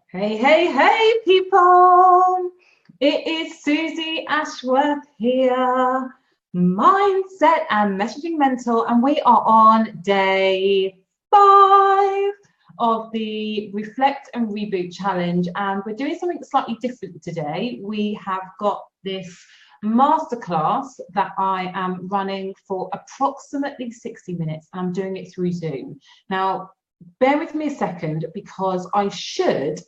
Hey, hey, hey, people! It is Suzy Ashworth here, Mindset and Messaging Mentor, and we are on day 5 of the Reflect and Reboot Challenge, and we're doing something slightly different today. We have got this masterclass that I am running for approximately 60 minutes, and I'm doing it through Zoom. Now, bear with me a second because I should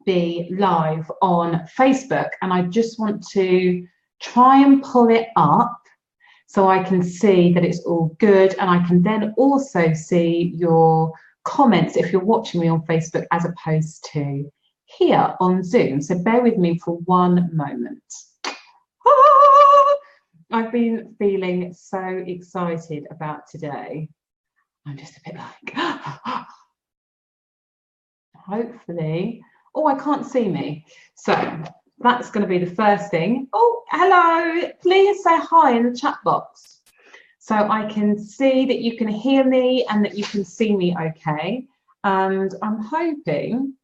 be live on Facebook, and I just want to try and pull it up so I can see that it's all good, and I can then also see your comments if you're watching me on Facebook as opposed to here on Zoom. So bear with me for one moment. I've been feeling so excited about today. I'm just a bit like hopefully. Oh, I can't see me. So that's going to be the first thing. Oh, hello. Please say hi in the chat box so I can see that you can hear me and that you can see me okay. And I'm hoping,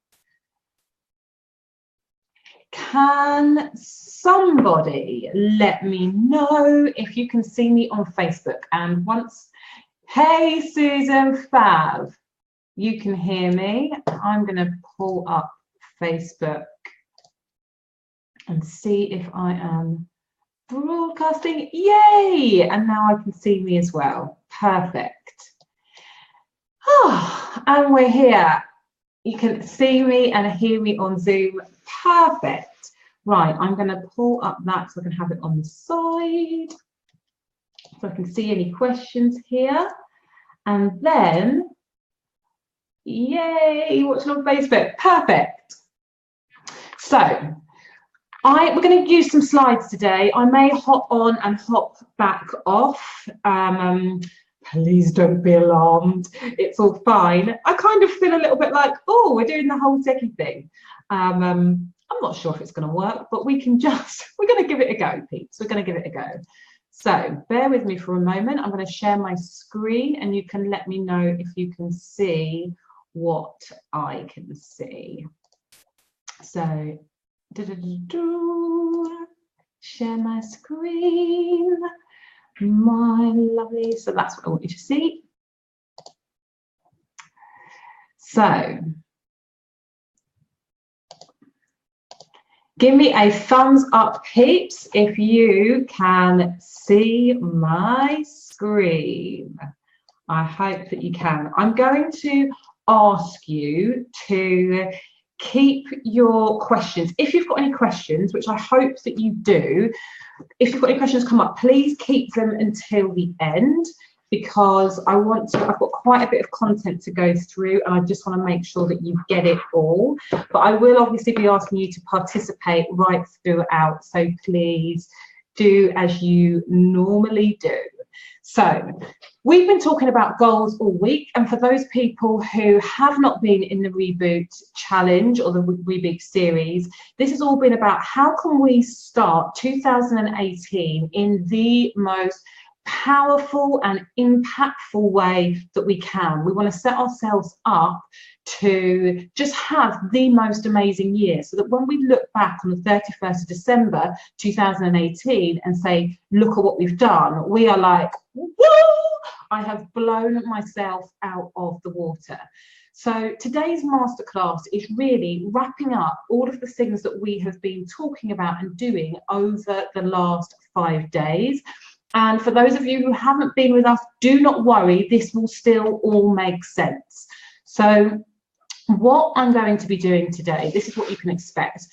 can somebody let me know if you can see me on Facebook? And once, hey, Susan, fab, you can hear me. I'm going to pull up Facebook and see if I am broadcasting. Yay! And now I can see me as well. Perfect. And we're here. You can see me and hear me on Zoom. Perfect. Right, I'm going to pull up that so I can have it on the side so I can see any questions here. And then, yay, watching on Facebook. Perfect. So we're going to use some slides today. I may hop on and hop back off. Please don't be alarmed. It's all fine. I kind of feel a little bit like, oh, we're doing the whole techie thing. I'm not sure if it's going to work, but we're going to give it a go, peeps. We're going to give it a go. So bear with me for a moment. I'm going to share my screen and you can let me know if you can see what I can see. So, share my screen, my lovely. So that's what I want you to see. So, give me a thumbs up, peeps, if you can see my screen. I hope that you can. I'm going to ask you to keep your questions. If you've got any questions, which I hope that you do, if you've got any questions come up, please keep them until the end because I've got quite a bit of content to go through and I just want to make sure that you get it all. But I will obviously be asking you to participate right throughout, so please do as you normally do. So we've been talking about goals all week, and for those people who have not been in the Reboot Challenge or the Reboot series, this has all been about how can we start 2018 in the most powerful and impactful way that we can. We want to set ourselves up to just have the most amazing year so that when we look back on the 31st of December 2018 and say, look at what we've done, we are like, woo, I have blown myself out of the water. So today's masterclass is really wrapping up all of the things that we have been talking about and doing over the last 5 days. And for those of you who haven't been with us, do not worry, this will still all make sense. So what I'm going to be doing today, this is what you can expect.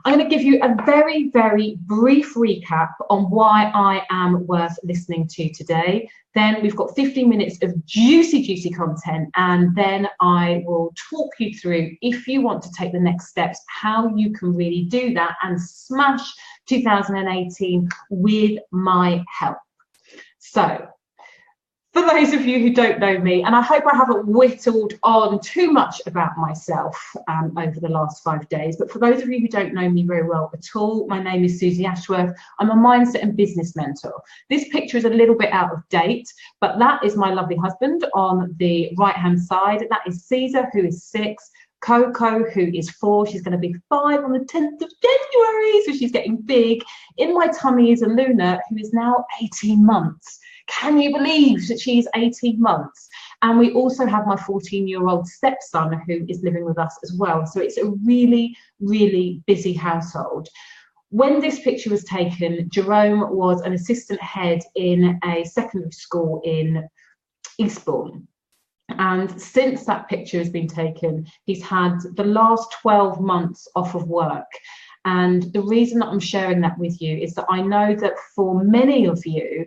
I'm going to give you a very, very brief recap on why I am worth listening to today. Then we've got 15 minutes of juicy, juicy content. And then I will talk you through, if you want to take the next steps, how you can really do that and smash 2018 with my help. So, for those of you who don't know me, and I hope I haven't whittled on too much about myself over the last 5 days, but for those of you who don't know me very well at all, my name is Suzy Ashworth. I'm a mindset and business mentor. This picture is a little bit out of date, but that is my lovely husband on the right-hand side. That is Caesar, who is 6. Coco, who is 4, she's going to be 5 on the 10th of January, so she's getting big. In my tummy is a Luna, who is now 18 months. Can you believe that she's 18 months? And we also have my 14-year-old stepson who is living with us as well. So it's a really, really busy household. When this picture was taken, Jerome was an assistant head in a secondary school in Eastbourne. And since that picture has been taken, he's had the last 12 months off of work. And the reason that I'm sharing that with you is that I know that for many of you,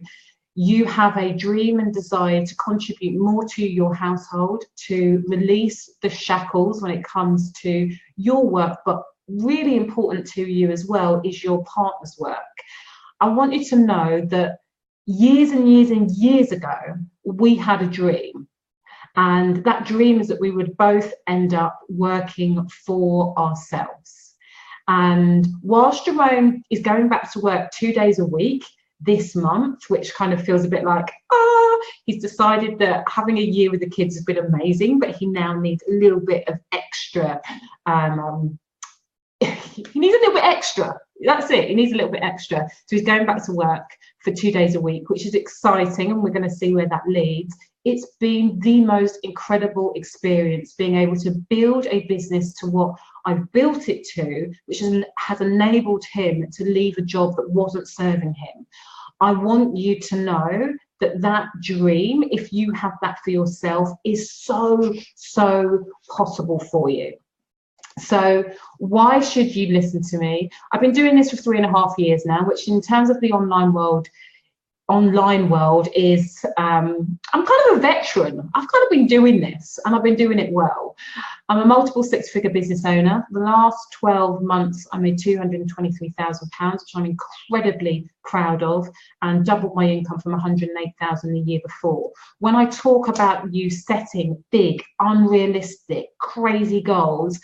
you have a dream and desire to contribute more to your household, to release the shackles when it comes to your work, but really important to you as well is your partner's work. I want you to know that years and years and years ago, we had a dream. And that dream is that we would both end up working for ourselves. And whilst Jerome is going back to work 2 days a week this month, which kind of feels a bit like, he's decided that having a year with the kids has been amazing, but he now needs a little bit of extra. He needs a little bit extra. That's it. He needs a little bit extra. So he's going back to work for 2 days a week, which is exciting, and we're going to see where that leads. It's been the most incredible experience being able to build a business to what I've built it to, which has enabled him to leave a job that wasn't serving him. I want you to know that that dream, if you have that for yourself, is so, so possible for you. So why should you listen to me? I've been doing this for 3.5 years now, which in terms of the online world is, I'm kind of a veteran. I've kind of been doing this and I've been doing it well. I'm a multiple 6-figure business owner. The last 12 months, I made £223,000, which I'm incredibly proud of, and doubled my income from 108,000 the year before. When I talk about you setting big, unrealistic, crazy goals,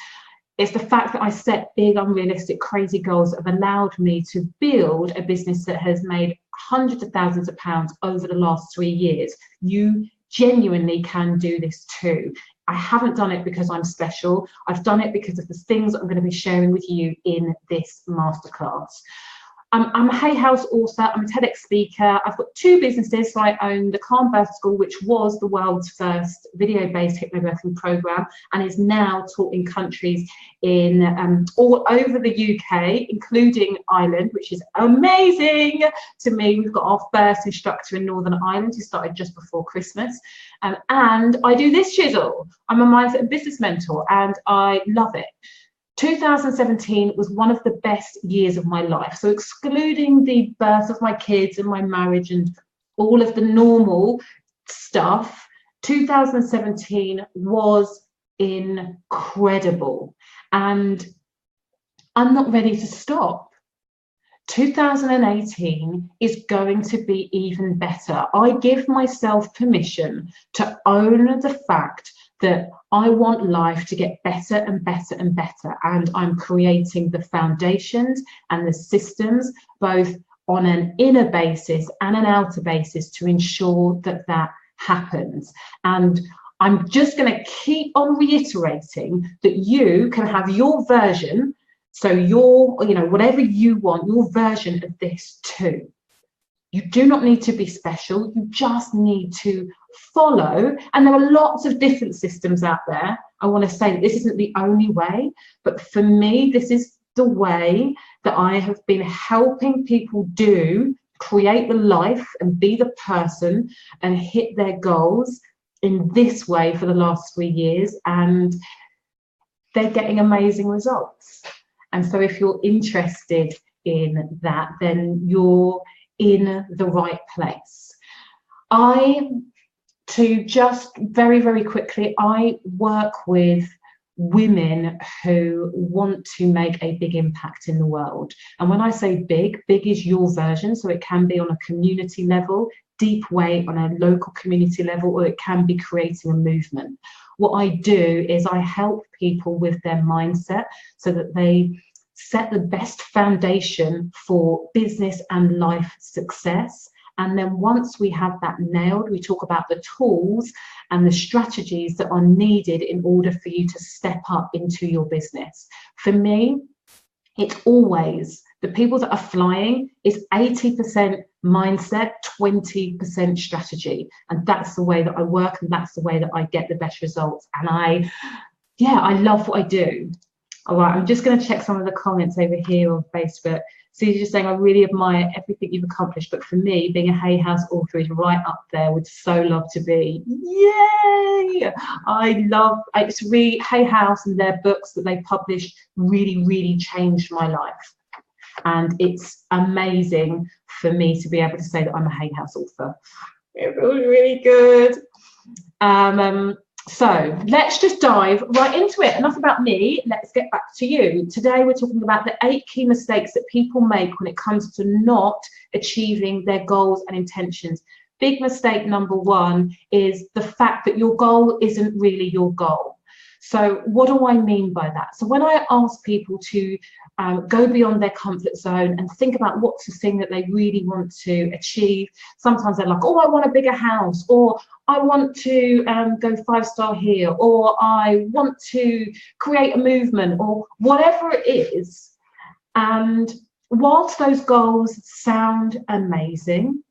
it's the fact that I set big, unrealistic, crazy goals that have allowed me to build a business that has made hundreds of thousands of pounds over the last 3 years. You genuinely can do this too. I haven't done it because I'm special. I've done it because of the things that I'm going to be sharing with you in this masterclass. I'm a Hay House author, I'm a TEDx speaker, I've got 2 businesses. So I own the Calm Birth School, which was the world's first video-based hypnobirthing program and is now taught in countries in all over the UK, including Ireland, which is amazing to me. We've got our first instructor in Northern Ireland who started just before Christmas. And I do this chisel. I'm a mindset and business mentor and I love it. 2017 was one of the best years of my life. So excluding the birth of my kids and my marriage and all of the normal stuff, 2017 was incredible. And I'm not ready to stop. 2018 is going to be even better. I give myself permission to own the fact that I want life to get better and better and better. And I'm creating the foundations and the systems, both on an inner basis and an outer basis, to ensure that that happens. And I'm just going to keep on reiterating that you can have your version. So your, whatever you want, your version of this too. You do not need to be special. You just need to follow. And there are lots of different systems out there. I want to say that this isn't the only way, but for me, this is the way that I have been helping people create the life and be the person and hit their goals in this way for the last 3 years. And they're getting amazing results. And so if you're interested in that, then you're in the right place. Just very, very quickly, I work with women who want to make a big impact in the world. And when I say big, big is your version. So it can be on a community level, deep way on a local community level, or it can be creating a movement. What I do is I help people with their mindset so that they set the best foundation for business and life success. And then once we have that nailed, we talk about the tools and the strategies that are needed in order for you to step up into your business. For me, it's always the people that are flying is 80% mindset, 20% strategy. And that's the way that I work, and that's the way that I get the best results. And I love what I do. All right, I'm just going to check some of the comments over here on Facebook. Suzys just saying, I really admire everything you've accomplished, but for me, being a Hay House author is right up there. Would so love to be. Yay! It's really, Hay House and their books that they published really, really changed my life. And it's amazing for me to be able to say that I'm a Hay House author. It feels really good. So let's just dive right into it. Enough about me, let's get back to you. Today we're talking about the 8 key mistakes that people make when it comes to not achieving their goals and intentions. Big mistake number 1 is the fact that your goal isn't really your goal. So what do I mean by that? So when I ask people to go beyond their comfort zone and think about what's the thing that they really want to achieve, sometimes they're like, oh, I want a bigger house, or I want to go 5-star here, or I want to create a movement, or whatever it is. And whilst those goals sound amazing,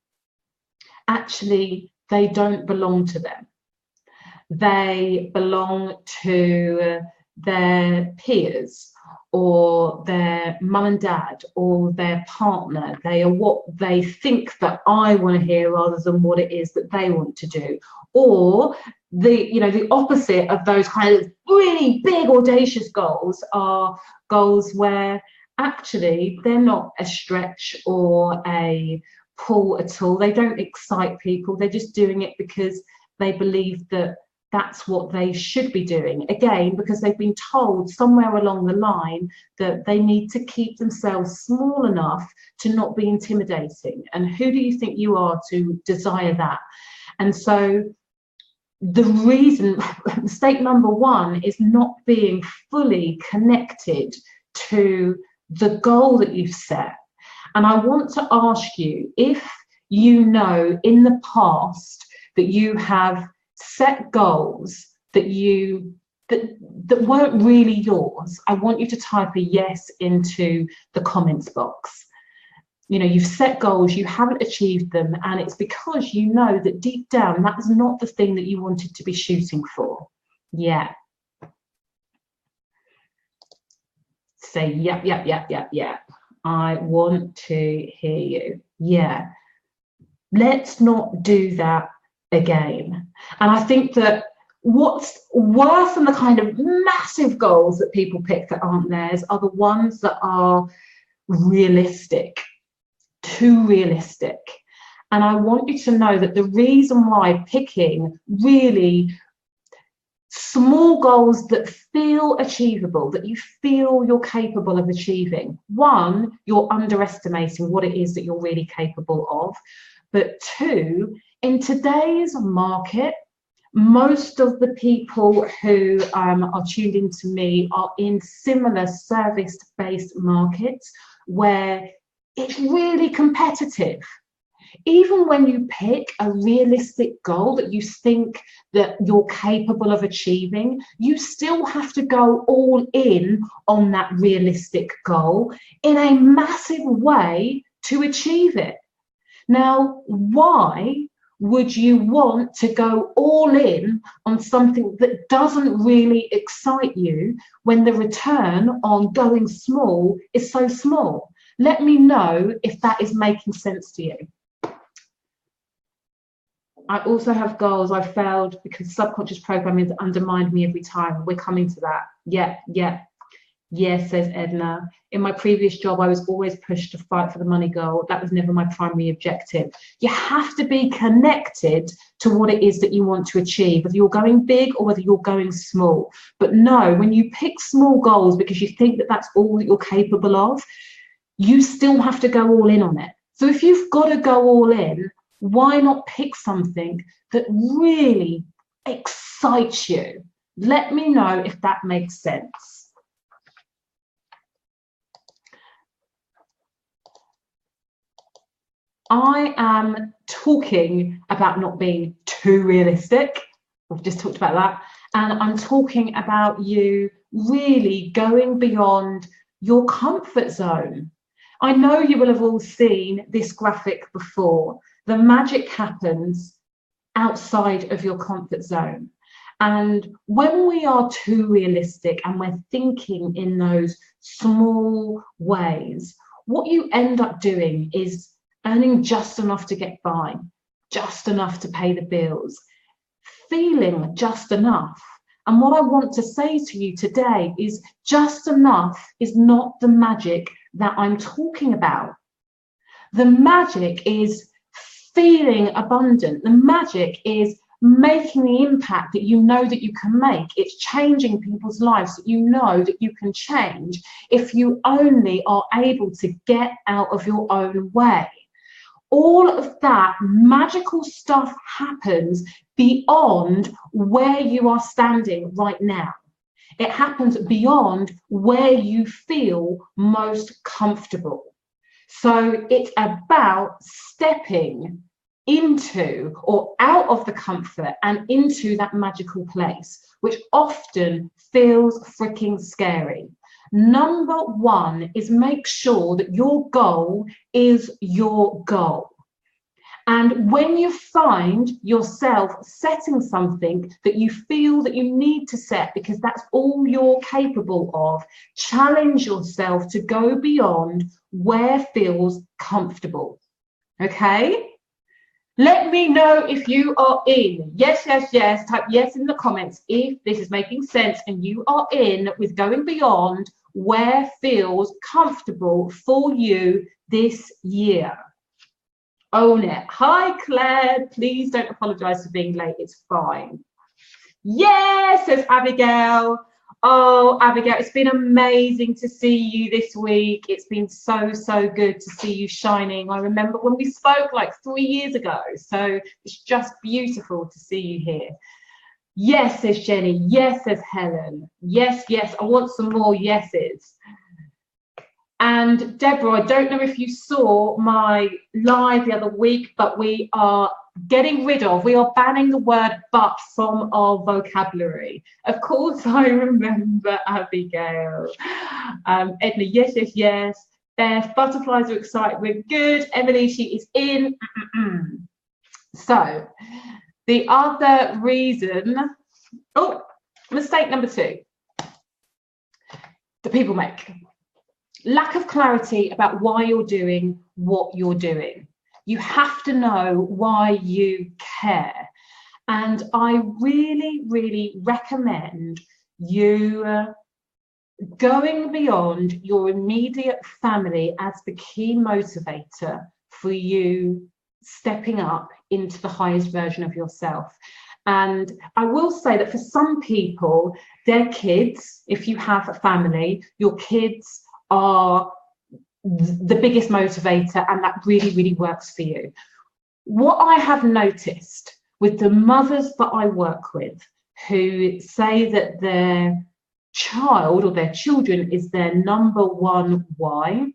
actually they don't belong to them. They belong to their peers or their mum and dad or their partner. They are what they think that I want to hear rather than what it is that they want to do. Or the opposite of those kind of really big audacious goals are goals where actually they're not a stretch or a pull at all. They don't excite people. They're just doing it because they believe that that's what they should be doing. Again, because they've been told somewhere along the line that they need to keep themselves small enough to not be intimidating. And who do you think you are to desire that? And so the reason, mistake number 1 is not being fully connected to the goal that you've set. And I want to ask you, if you know in the past that you have set goals that weren't really yours, I want you to type a yes into the comments box. You've set goals, you haven't achieved them, and it's because you know that deep down that's not the thing that you wanted to be shooting for. Yeah. Say yep. I want to hear you. Yeah. Let's not do that again. And I think that what's worse than the kind of massive goals that people pick that aren't theirs are the ones that are realistic, too realistic. And I want you to know that the reason why picking really small goals that feel achievable, that you feel you're capable of achieving, 1, you're underestimating what it is that you're really capable of. But 2, in today's market, most of the people who are tuned into me are in similar service-based markets where it's really competitive. Even when you pick a realistic goal that you think that you're capable of achieving, you still have to go all in on that realistic goal in a massive way to achieve it. Now, why would you want to go all in on something that doesn't really excite you when the return on going small is so small? Let me know if that is making sense to you. I also have goals. I failed because subconscious programming has undermined me every time. We're coming to that. Yes, says Edna. In my previous job, I was always pushed to fight for the money goal. That was never my primary objective. You have to be connected to what it is that you want to achieve, whether you're going big or whether you're going small. But no, when you pick small goals because you think that that's all that you're capable of, you still have to go all in on it. So if you've got to go all in, why not pick something that really excites you? Let me know if that makes sense. I am talking about not being too realistic. We've just talked about that. And I'm talking about you really going beyond your comfort zone. I know you will have all seen this graphic before. The magic happens outside of your comfort zone. And when we are too realistic and we're thinking in those small ways, what you end up doing is earning just enough to get by, just enough to pay the bills, feeling just enough. And what I want to say to you today is just enough is not the magic that I'm talking about. The magic is feeling abundant. The magic is making the impact that you know that you can make. It's changing people's lives that you know that you can change if you only are able to get out of your own way. All of that magical stuff happens beyond where you are standing right now. It happens beyond where you feel most comfortable. So it's about stepping into or out of the comfort and into that magical place, which often feels freaking scary. Number one is make sure that your goal is your goal. And when you find yourself setting something that you feel that you need to set because that's all you're capable of, challenge yourself to go beyond where feels comfortable. Okay? Let me know if you are in. Yes, yes, yes. Type yes in the comments if this is making sense and you are in with going beyond where feels comfortable for you this year. Own it. Hi, Claire. Please don't apologize for being late. It's fine. Yes, says Abigail. Oh, Abigail, it's been amazing to see you this week. It's been so, so good to see you shining. I remember when we spoke like 3 years ago. So it's just beautiful to see you here. Yes, says Jenny. Yes, says Helen. Yes, yes. I want some more yeses. And Deborah, I don't know if you saw my live the other week, but we are we are banning the word but from our vocabulary. Of course, I remember Abigail. Edna, yes, yes, yes. Beth, butterflies are excited. We're good. Emily, she is in. So, the other reason, mistake number 2 that people make. Lack of clarity about why you're doing what you're doing. You have to know why you care. And I really, really recommend you going beyond your immediate family as the key motivator for you stepping up into the highest version of yourself. And I will say that for some people, their kids, if you have a family, your kids are the biggest motivator, and that really, really works for you. What I have noticed with the mothers that I work with who say that their child or their children is their number one why,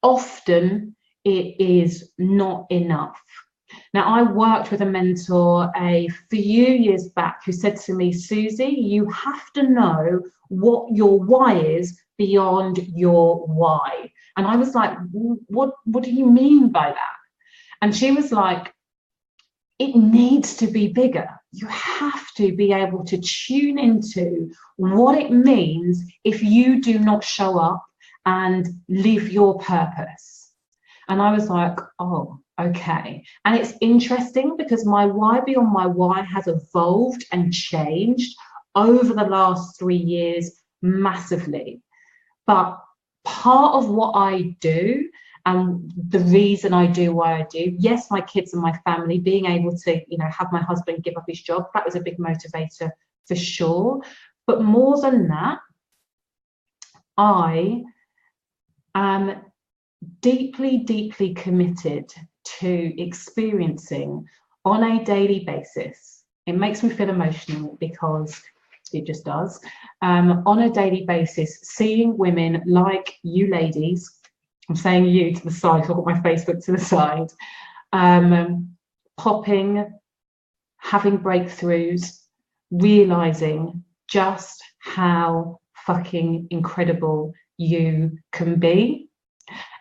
often it is not enough. Now, I worked with a mentor a few years back who said to me, Susie, you have to know what your why is beyond your why. And I was like, what do you mean by that? And she was like, it needs to be bigger. You have to be able to tune into what it means if you do not show up and live your purpose. And I was like, oh, okay. And it's interesting because my why beyond my why has evolved and changed over the last 3 years massively. But part of what I do and the reason I do what I do, yes, my kids and my family, being able to, have my husband give up his job, that was a big motivator for sure. But more than that, I am deeply, deeply committed to experiencing on a daily basis. It makes me feel emotional because it just does. On a daily basis, seeing women like you ladies, I'm saying you to the side, so I've got my Facebook to the side, popping, having breakthroughs, realizing just how fucking incredible you can be.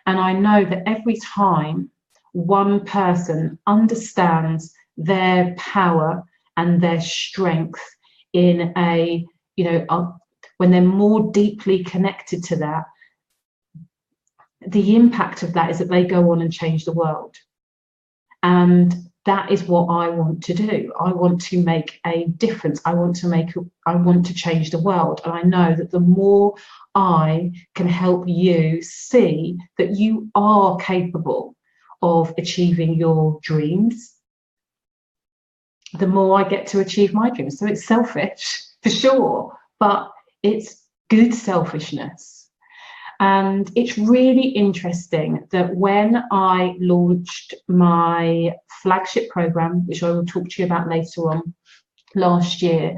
And I know that every time one person understands their power and their strength in a, when they're more deeply connected to that, the impact of that is that they go on and change the world. And that is what I want to do. I want to make a difference. I want to change the world. And I know that the more I can help you see that you are capable of achieving your dreams, the more I get to achieve my dreams. So it's selfish for sure, but it's good selfishness. And it's really interesting that when I launched my flagship program, which I will talk to you about later on, last year,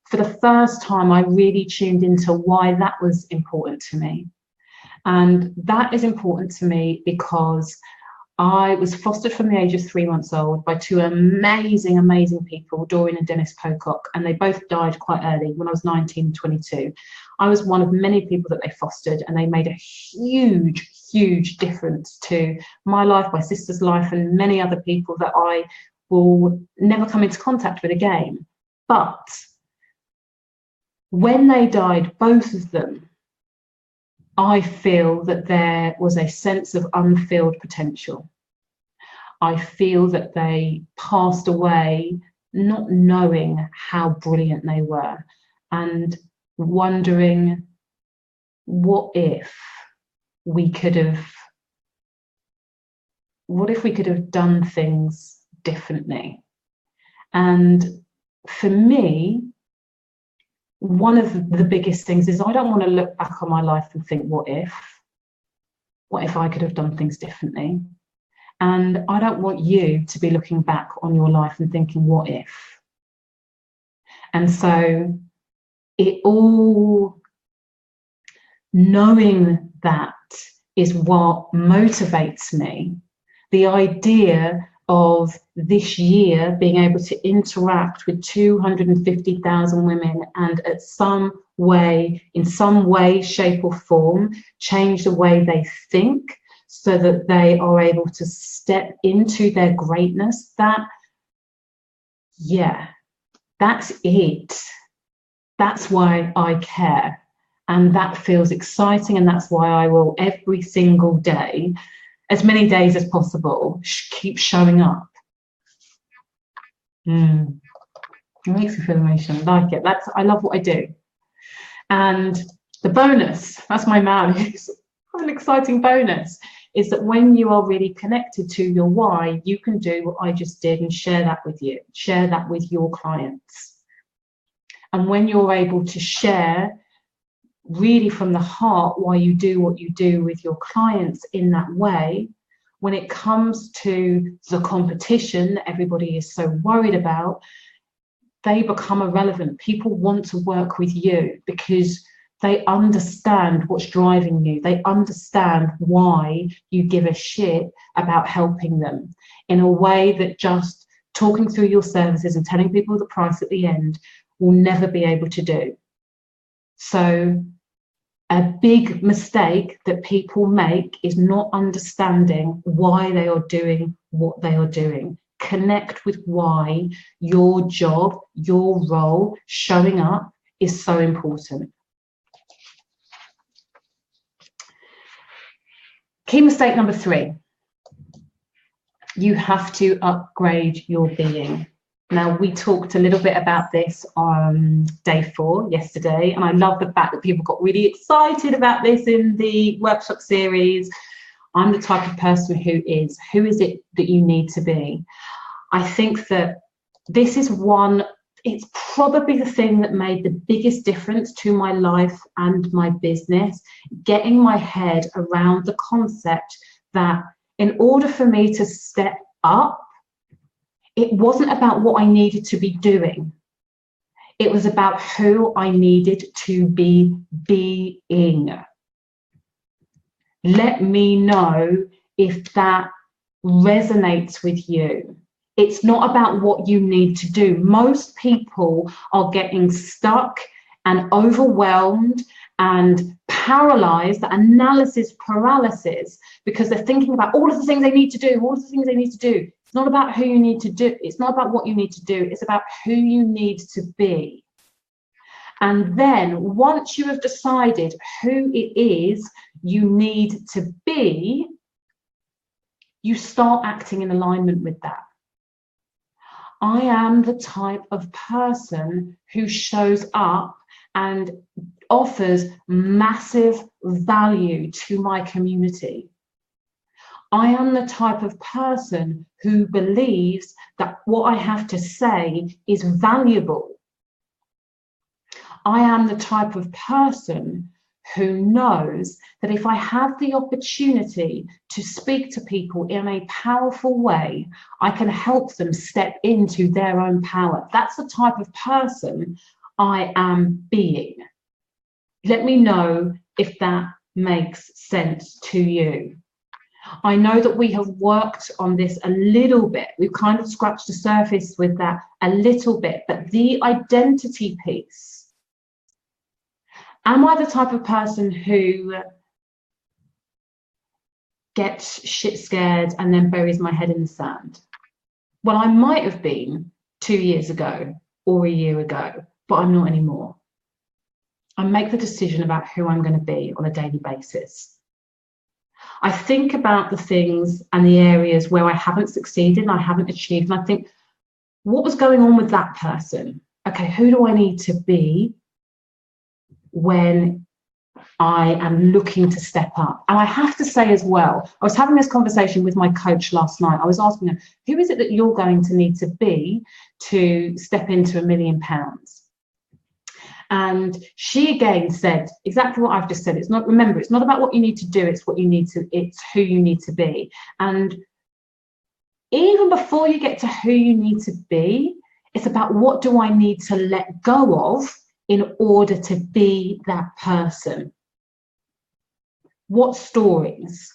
for the first time, I really tuned into why that was important to me. And that is important to me because I was fostered from the age of 3 months old by two amazing, amazing people, Doreen and Dennis Pocock, and they both died quite early when I was 19, 22. I was one of many people that they fostered, and they made a huge, huge difference to my life, my sister's life, and many other people that I will never come into contact with again. But when they died, both of them, I feel that there was a sense of unfilled potential. I feel that they passed away not knowing how brilliant they were and wondering, what if we could have done things differently? And for me, one of the biggest things is I don't want to look back on my life and think, what if I could have done things differently? And I don't want you to be looking back on your life and thinking, what if? And so knowing that is what motivates me. The idea of this year being able to interact with 250,000 women and in some way, shape or form, change the way they think so that they are able to step into their greatness, that's it. That's why I care. And that feels exciting. And that's why I will every single day, as many days as possible, keep showing up. It makes me feel emotional. I like it. I love what I do. And the bonus, that's my marriage, an exciting bonus, is that when you are really connected to your why, you can do what I just did and share that with you, share that with your clients. And when you're able to share really from the heart why you do what you do with your clients in that way, when it comes to the competition that everybody is so worried about, they become irrelevant. People want to work with you because they understand what's driving you. They understand why you give a shit about helping them in a way that just talking through your services and telling people the price at the end will never be able to do. So a big mistake that people make is not understanding why they are doing what they are doing. Connect with why your job, your role, showing up is so important. Key mistake number 3. You have to upgrade your being. Now, we talked a little bit about this on day 4 yesterday, and I love the fact that people got really excited about this in the workshop series. I'm the type of person who is it that you need to be? I think that this is it's probably the thing that made the biggest difference to my life and my business, getting my head around the concept that in order for me to step up, it wasn't about what I needed to be doing. It was about who I needed to be being. Let me know if that resonates with you. It's not about what you need to do. Most people are getting stuck and overwhelmed and paralyzed, analysis paralysis, because they're thinking about all of the things they need to do, all of the things they need to do. It's not about who you need to do. It's not about what you need to do. It's about who you need to be. And then once you have decided who it is you need to be, you start acting in alignment with that. I am the type of person who shows up and offers massive value to my community. I am the type of person who believes that what I have to say is valuable. I am the type of person who knows that if I have the opportunity to speak to people in a powerful way, I can help them step into their own power. That's the type of person I am being. Let me know if that makes sense to you. I know that we have worked on this a little bit. We've kind of scratched the surface with that a little bit, but the identity piece. Am I the type of person who gets shit scared and then buries my head in the sand? Well, I might have been 2 years ago or a year ago, but I'm not anymore. I make the decision about who I'm going to be on a daily basis. I think about the things and the areas where I haven't succeeded and I haven't achieved, and I think, what was going on with that person? Okay, who do I need to be when I am looking to step up? And I have to say as well, I was having this conversation with my coach last night. I was asking her, who is it that you're going to need to be to step into £1 million? And she again said exactly what I've just said. It's not, remember, it's not about what you need to do, it's what you need to, it's who you need to be. And even before you get to who you need to be, it's about what do I need to let go of in order to be that person. What stories,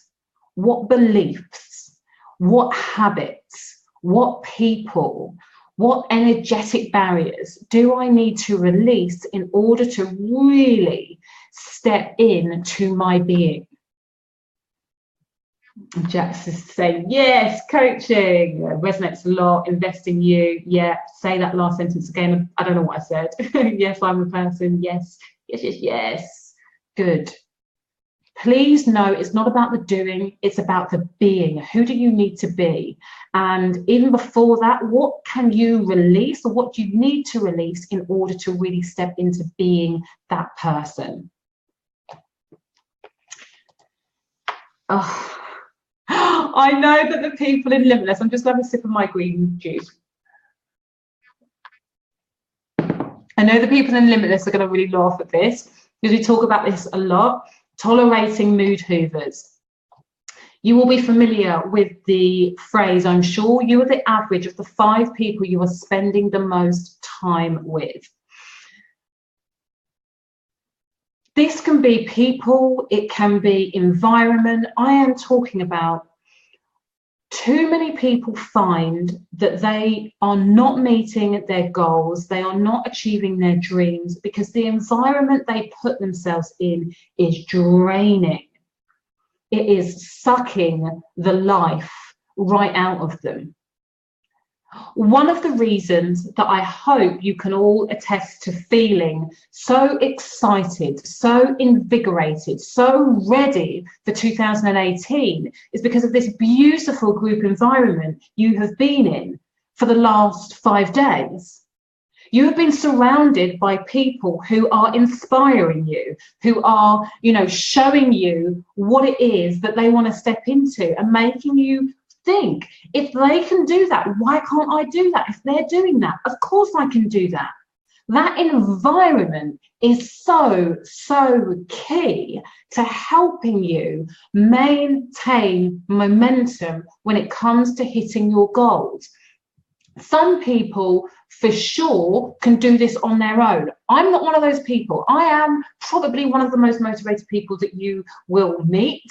what beliefs, what habits, what people, what energetic barriers do I need to release in order to really step into my being? Jax is saying, yes, coaching resonates a lot, invest in you. Yeah, say that last sentence again. I don't know what I said. Yes, I'm a person. Yes, yes, yes, yes. Good. Please know it's not about the doing, it's about the being. Who do you need to be? And even before that, what can you release, or what do you need to release in order to really step into being that person? Oh, I know that the people in Limitless, I'm just having a sip of my green juice. I know the people in Limitless are going to really laugh at this, because we talk about this a lot. Tolerating mood hoovers. You will be familiar with the phrase, I'm sure you are the average of the 5 people you are spending the most time with. This can be people, it can be environment. I am talking about too many people find that they are not meeting their goals, they are not achieving their dreams because the environment they put themselves in is draining. It is sucking the life right out of them. One of the reasons that I hope you can all attest to feeling so excited, so invigorated, so ready for 2018 is because of this beautiful group environment you have been in for the last 5 days. You have been surrounded by people who are inspiring you, who are, showing you what it is that they want to step into and making you think, if they can do that, why can't I do that? If they're doing that, of course I can do that. That environment is so key to helping you maintain momentum when it comes to hitting your goals. Some people for sure can do this on their own. I'm not one of those people. I am probably one of the most motivated people that you will meet.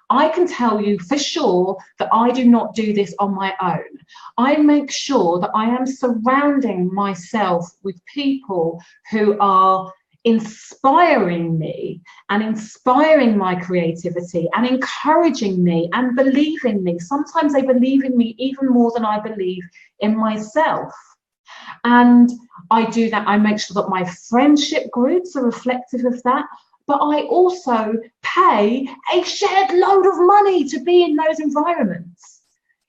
I can tell you for sure that I do not do this on my own. I make sure that I am surrounding myself with people who are inspiring me and inspiring my creativity and encouraging me and believe in me. Sometimes they believe in me even more than I believe in myself. And I do that. I make sure that my friendship groups are reflective of that. But I also pay a shared load of money to be in those environments.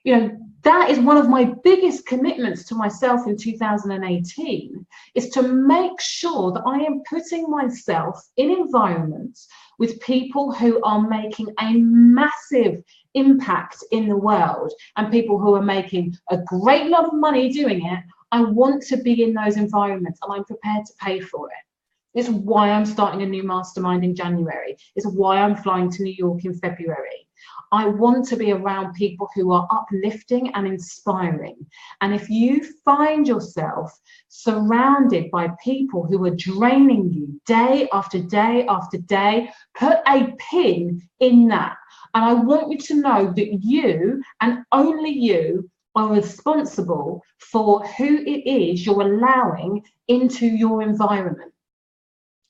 You know, that is one of my biggest commitments to myself in 2018, is to make sure that I am putting myself in environments with people who are making a massive impact in the world and people who are making a great lot of money doing it. I want to be in those environments and I'm prepared to pay for it. It's why I'm starting a new mastermind in January. It's why I'm flying to New York in February. I want to be around people who are uplifting and inspiring. And if you find yourself surrounded by people who are draining you day after day after day, put a pin in that. And I want you to know that you and only you are responsible for who it is you're allowing into your environment.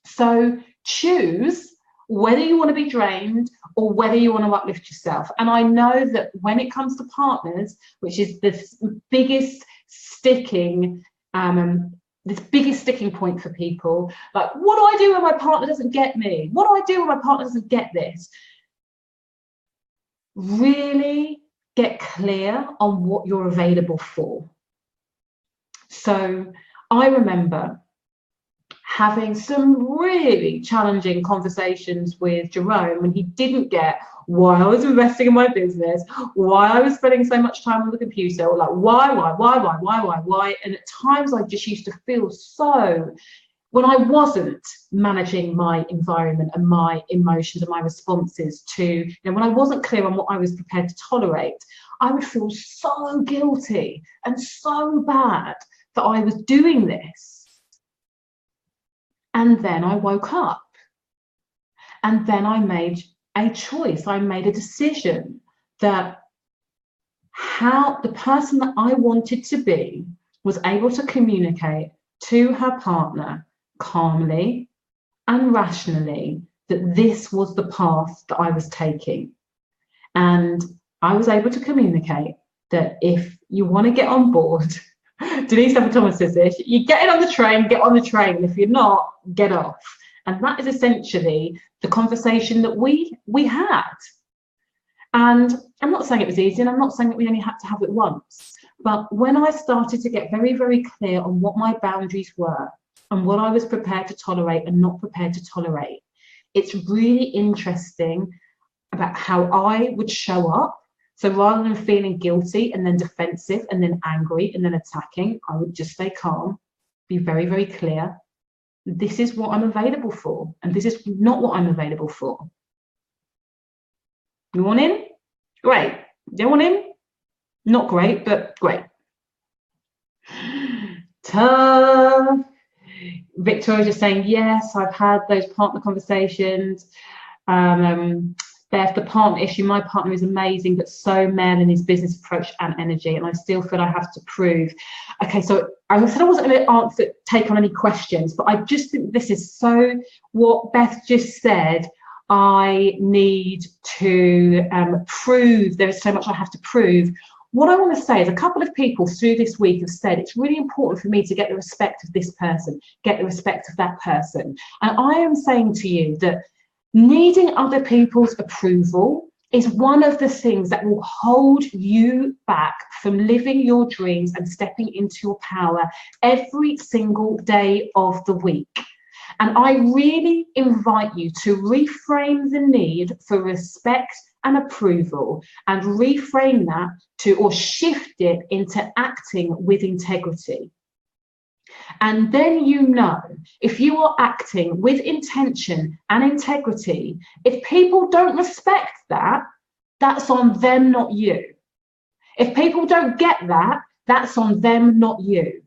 So choose whether you want to be drained or whether you want to uplift yourself. And I know that when it comes to partners, which is this biggest sticking point for people, like, what do I do when my partner doesn't get me? What do I do when my partner doesn't get this? Really get clear on what you're available for. So I remember having some really challenging conversations with Jerome when he didn't get why I was investing in my business, why I was spending so much time on the computer, or like why. And at times I just used to feel so, when I wasn't managing my environment and my emotions and my responses to, you know, when I wasn't clear on what I was prepared to tolerate, I would feel so guilty and so bad that I was doing this. And then I woke up and then I made a choice. I made a decision that how the person that I wanted to be was able to communicate to her partner calmly and rationally that this was the path that I was taking. And I was able to communicate that if you want to get on board, Denise Thomas says this, you get in on the train, get on the train. If you're not, get off. And that is essentially the conversation that we had. And I'm not saying it was easy, and I'm not saying that we only had to have it once. But when I started to get very, very clear on what my boundaries were and what I was prepared to tolerate and not prepared to tolerate, it's really interesting about how I would show up. So rather than feeling guilty and then defensive and then angry and then attacking, I would just stay calm, be very, very clear. This is what I'm available for, and this is not what I'm available for. You want in? Great. Don't want in? Not great, but great. Tough. Victoria's just saying, yes, I've had those partner conversations. There's the partner issue. My partner is amazing, but so male in his business approach and energy, and I still feel I have to prove. Okay, so I said I wasn't going to take on any questions, but I just think this is so what Beth just said. I need to prove. There is so much I have to prove. What I want to say is a couple of people through this week have said it's really important for me to get the respect of this person, get the respect of that person. And I am saying to you that needing other people's approval is one of the things that will hold you back from living your dreams and stepping into your power every single day of the week. And I really invite you to reframe the need for respect and approval and reframe that to, or shift it into acting with integrity. And then you know, if you are acting with intention and integrity, if people don't respect that, that's on them, not you. If people don't get that, that's on them, not you.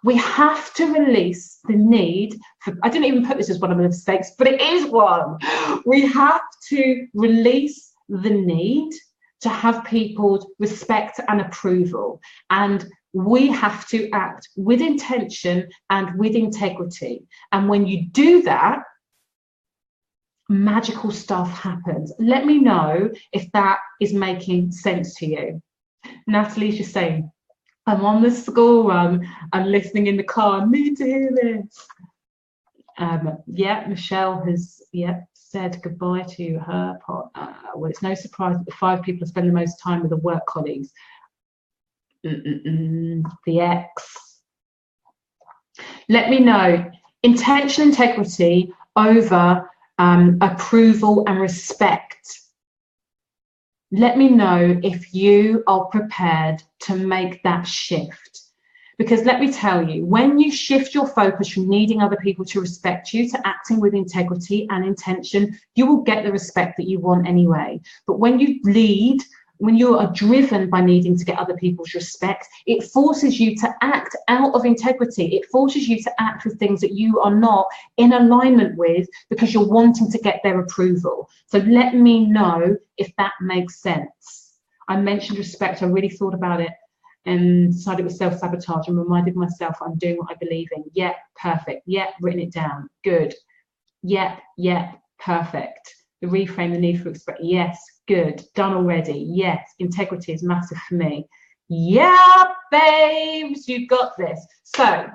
We have to release the need for, I didn't even put this as one of the mistakes, but it is one. We have to release the need to have people's respect and approval. And we have to act with intention and with integrity. And when you do that, magical stuff happens. Let me know if that is making sense to you. Natalie's just saying, I'm on the school run and listening in the car. I need to hear this. Yeah, Michelle has said goodbye to her partner. Well, it's no surprise that the 5 people who spend the most time with the work colleagues. The ex. Let me know. Intention, integrity over approval and respect. Let me know if you are prepared to make that shift. Because let me tell you, when you shift your focus from needing other people to respect you to acting with integrity and intention, you will get the respect that you want anyway. But when you lead, when you are driven by needing to get other people's respect, it forces you to act out of integrity. It forces you to act with things that you are not in alignment with because you're wanting to get their approval. So let me know if that makes sense. I mentioned respect. I really thought about it and decided it was self-sabotage and reminded myself I'm doing what I believe in. Yep, perfect. Yep, written it down. Good. Yep, perfect. The reframe, the need for respect. Yes, good. Done already. Yes, integrity is massive for me. Yeah, babes, you've got this. So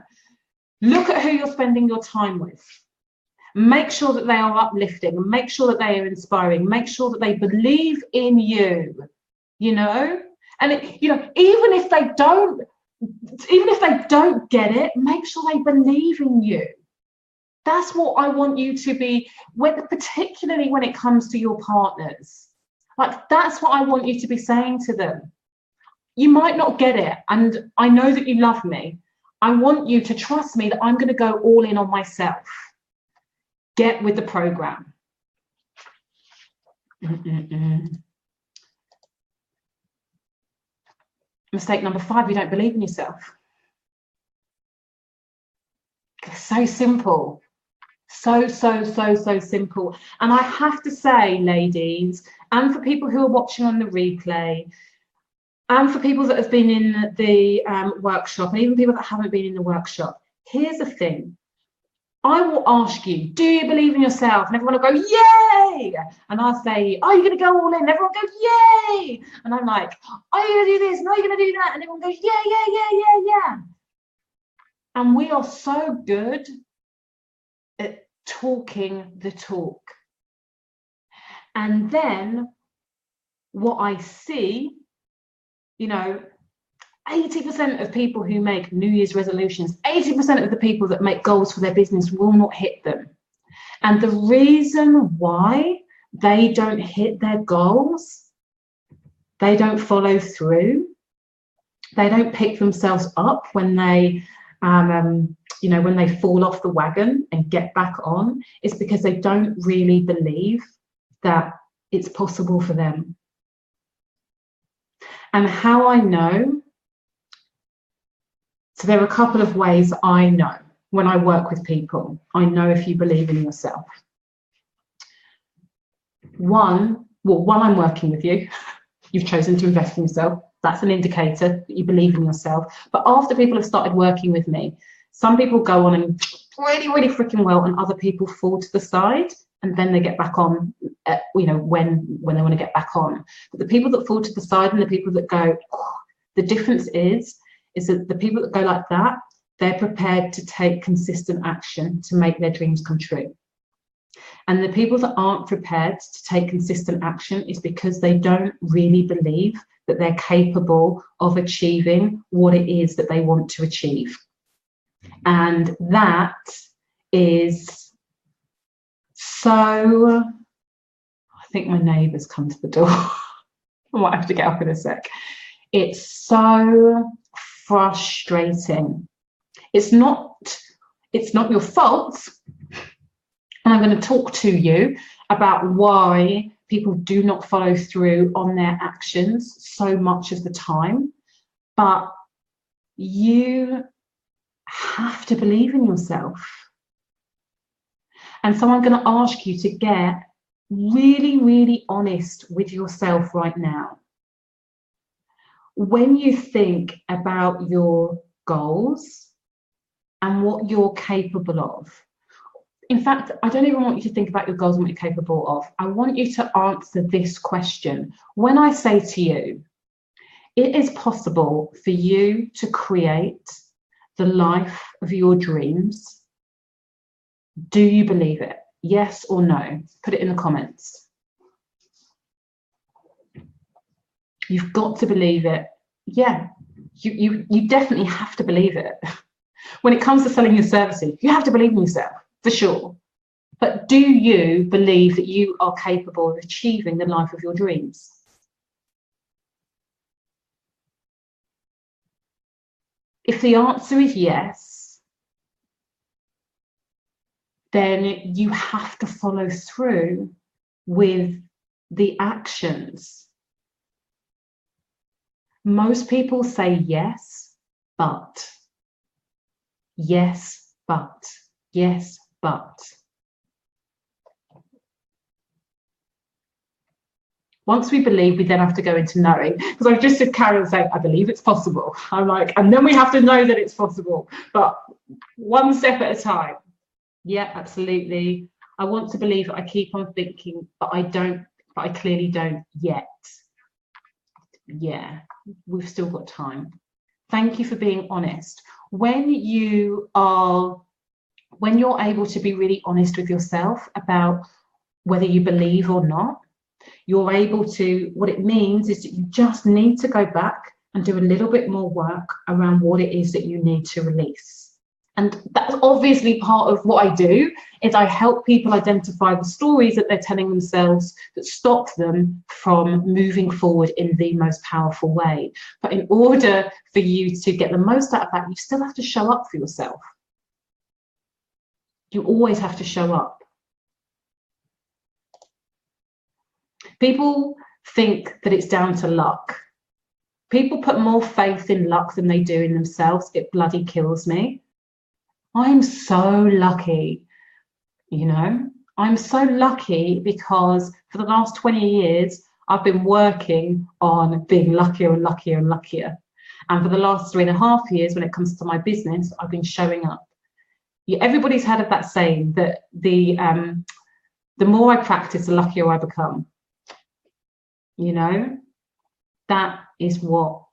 look at who you're spending your time with. Make sure that they are uplifting, and make sure that they are inspiring. Make sure that they believe in you, you know? And even if they don't get it, make sure they believe in you. That's what I want you to be, particularly when it comes to your partners. Like, that's what I want you to be saying to them. You might not get it, and I know that you love me. I want you to trust me that I'm going to go all in on myself. Get with the program. Mistake number 5, you don't believe in yourself. It's so simple. So simple. And I have to say, ladies, and for people who are watching on the replay, and for people that have been in the workshop, and even people that haven't been in the workshop, here's the thing. I will ask you, do you believe in yourself? And everyone will go, yay! And I'll say, are you going to go all in? And everyone goes, yay! And I'm like, are you going to do this? And are you going to do that? And everyone goes, yeah. And we are so good at talking the talk. And then what I see, 80% of people who make New Year's resolutions, 80% of the people that make goals for their business will not hit them. And the reason why they don't hit their goals, they don't follow through, they don't pick themselves up when they when they fall off the wagon and get back on, is because they don't really believe that it's possible for them. And how I know, so there are a couple of ways I know when I work with people. I know if you believe in yourself. While I'm working with you, you've chosen to invest in yourself. That's an indicator that you believe in yourself. But after people have started working with me, some people go on and really freaking well, and other people fall to the side, and then they get back on, when they want to get back on. But the people that fall to the side and the people that go, the difference is that the people that go like that, they're prepared to take consistent action to make their dreams come true. And the people that aren't prepared to take consistent action is because they don't really believe that they're capable of achieving what it is that they want to achieve. And that is so, I think my neighbour's come to the door. I might have to get up in a sec. It's so frustrating. It's not your fault. And I'm going to talk to you about why people do not follow through on their actions so much of the time. But you have to believe in yourself. And so I'm going to ask you to get really, really honest with yourself right now. When you think about your goals and what you're capable of, in fact, I don't even want you to think about your goals and what you're capable of. I want you to answer this question. When I say to you, it is possible for you to create the life of your dreams, do you believe it? Yes or no? Put it in the comments. You've got to believe it. Yeah, you definitely have to believe it. When it comes to selling your services, you have to believe in yourself, for sure. But do you believe that you are capable of achieving the life of your dreams? If the answer is yes, then you have to follow through with the actions. Most people say yes, but. Yes, but. Yes, but. Once we believe, we then have to go into knowing. Because I've just said Carol saying, I believe it's possible. I'm like, and then we have to know that it's possible. But one step at a time. Yeah, absolutely. I want to believe that I keep on thinking, but I clearly don't yet. Yeah, we've still got time. Thank you for being honest. When you're able to be really honest with yourself about whether you believe or not, you're able to, what it means is that you just need to go back and do a little bit more work around what it is that you need to release. And that's obviously part of what I do, is I help people identify the stories that they're telling themselves that stop them from moving forward in the most powerful way. But in order for you to get the most out of that, you still have to show up for yourself. You always have to show up. People think that it's down to luck. People put more faith in luck than they do in themselves. It bloody kills me. I'm so lucky, you know. I'm so lucky because for the last 20 years, I've been working on being luckier and luckier and luckier. And for the last 3.5 years, when it comes to my business, I've been showing up. Everybody's heard of that saying that the more I practice, the luckier I become. You know, that is what.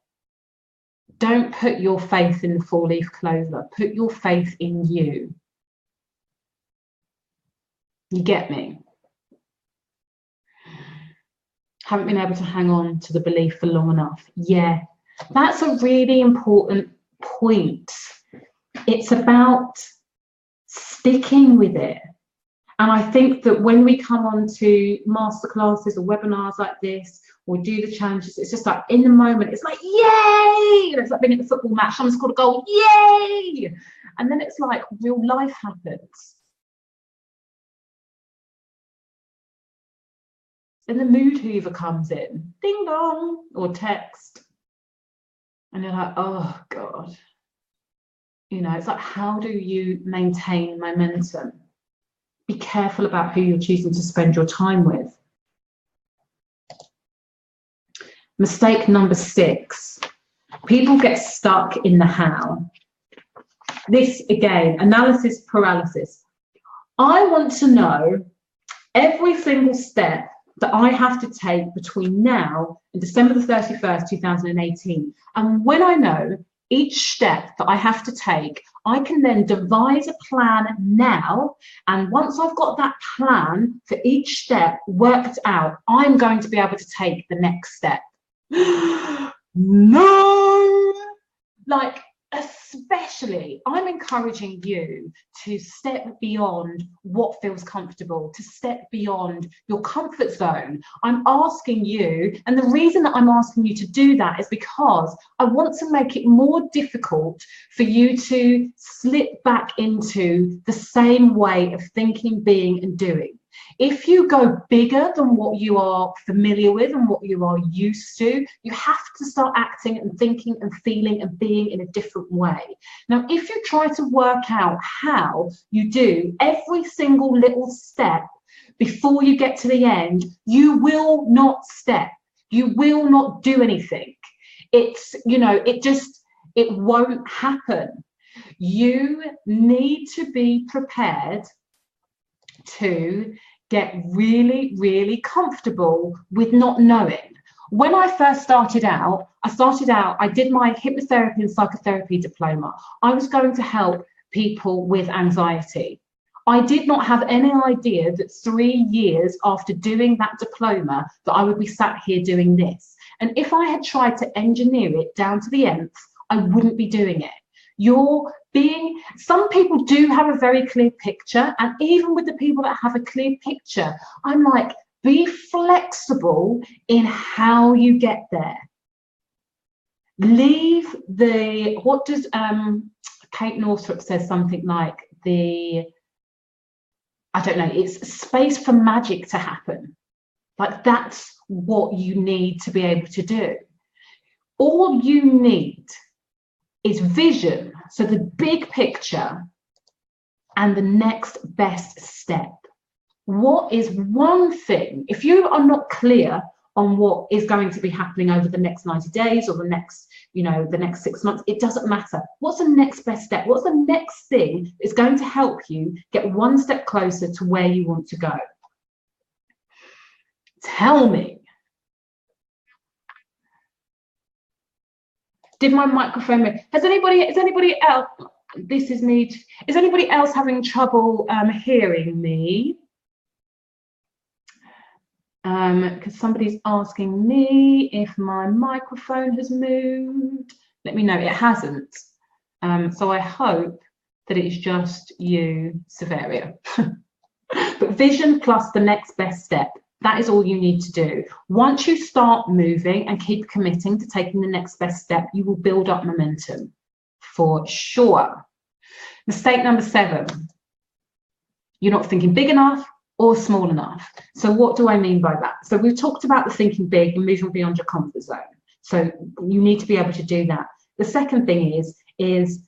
Don't put your faith in the 4-leaf clover. Put your faith in you. You get me? Haven't been able to hang on to the belief for long enough. Yeah, that's a really important point. It's about sticking with it. And I think that when we come on to masterclasses or webinars like this, or do the challenges, it's just like in the moment, it's like, yay! It's like being at the football match, someone scored a goal, yay! And then it's like real life happens. Then the mood hoover comes in, ding dong, or text. And you're like, oh God. You know, it's like, how do you maintain momentum? Be careful about who you're choosing to spend your time with. Mistake number 6, people get stuck in the how. This, again, analysis paralysis. I want to know every single step that I have to take between now and December the 31st, 2018. And when I know each step that I have to take, I can then devise a plan now. And once I've got that plan for each step worked out, I'm going to be able to take the next step. No, like, especially, I'm encouraging you to step beyond what feels comfortable, to step beyond your comfort zone. I'm asking you, and the reason that I'm asking you to do that is because I want to make it more difficult for you to slip back into the same way of thinking, being, and doing. If you go bigger than what you are familiar with and what you are used to, you have to start acting and thinking and feeling and being in a different way. Now, if you try to work out how you do every single little step before you get to the end, you will not step. You will not do anything. It's, you know, it won't happen. You need to be prepared to get really, really comfortable with not knowing. When I first started out, I did my hypnotherapy and psychotherapy diploma. I was going to help people with anxiety. I did not have any idea that 3 years after doing that diploma that I would be sat here doing this. And if I had tried to engineer it down to the nth, I wouldn't be doing it. Some people do have a very clear picture, and even with the people that have a clear picture, I'm like, be flexible in how you get there. Leave the, what does Kate Northrup says something like I don't know, it's space for magic to happen. Like, that's what you need to be able to do. All you need is vision, so the big picture, and the next best step. What is one thing, if you are not clear on what is going to be happening over the next 90 days or the next, the next 6 months, it doesn't matter. What's the next best step? What's the next thing that's going to help you get one step closer to where you want to go? Tell me. Did my microphone move? Is anybody else, this is me, is anybody else having trouble hearing me? Because somebody's asking me if my microphone has moved. Let me know. It hasn't. So I hope that it's just you, Severia. But vision plus the next best step. That is all you need to do. Once you start moving and keep committing to taking the next best step, you will build up momentum for sure. Mistake number 7. You're not thinking big enough or small enough. So what do I mean by that? So we've talked about the thinking big and moving beyond your comfort zone. So you need to be able to do that. The second thing is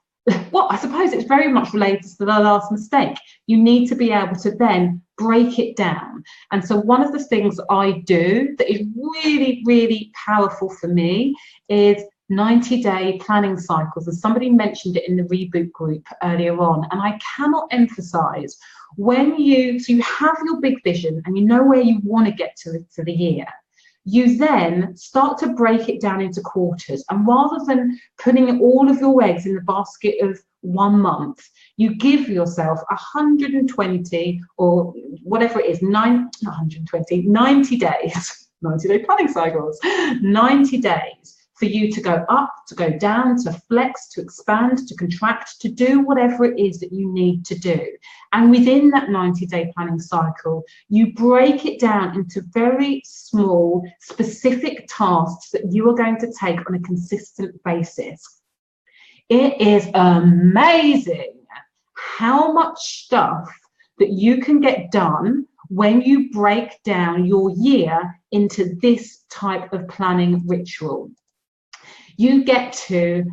well, I suppose it's very much related to the last mistake. You need to be able to then break it down. And so one of the things I do that is really, really powerful for me is 90-day planning cycles. And somebody mentioned it in the reboot group earlier on. And I cannot emphasize, so you have your big vision and you know where you want to get to for the year. You then start to break it down into quarters, and rather than putting all of your eggs in the basket of 1 month, you give yourself 120 or whatever it is, 90 days, 90-day planning cycles, 90 days for you to go up, to go down, to flex, to expand, to contract, to do whatever it is that you need to do. And within that 90-day planning cycle, you break it down into very small, specific tasks that you are going to take on a consistent basis. It is amazing how much stuff that you can get done when you break down your year into this type of planning ritual. You get to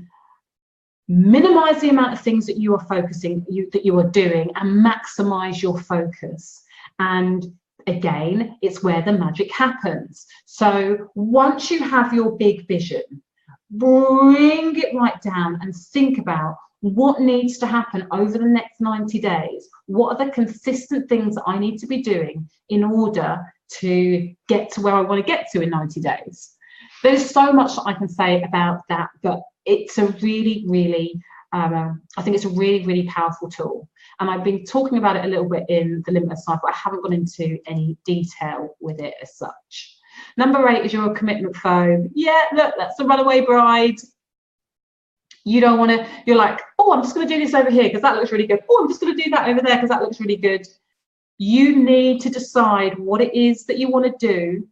minimize the amount of things that you are that you are doing, and maximize your focus. And again, it's where the magic happens. So once you have your big vision, bring it right down and think about what needs to happen over the next 90 days. What are the consistent things that I need to be doing in order to get to where I want to get to in 90 days? There's so much that I can say about that, but it's a really, really, I think it's a really, really powerful tool. And I've been talking about it a little bit in the Limitless side, but I haven't gone into any detail with it as such. Number 8 is you're a commitment phobe. Yeah, look, that's the runaway bride. You don't want to, you're like, oh, I'm just going to do this over here because that looks really good. Oh, I'm just going to do that over there because that looks really good. You need to decide what it is that you want to do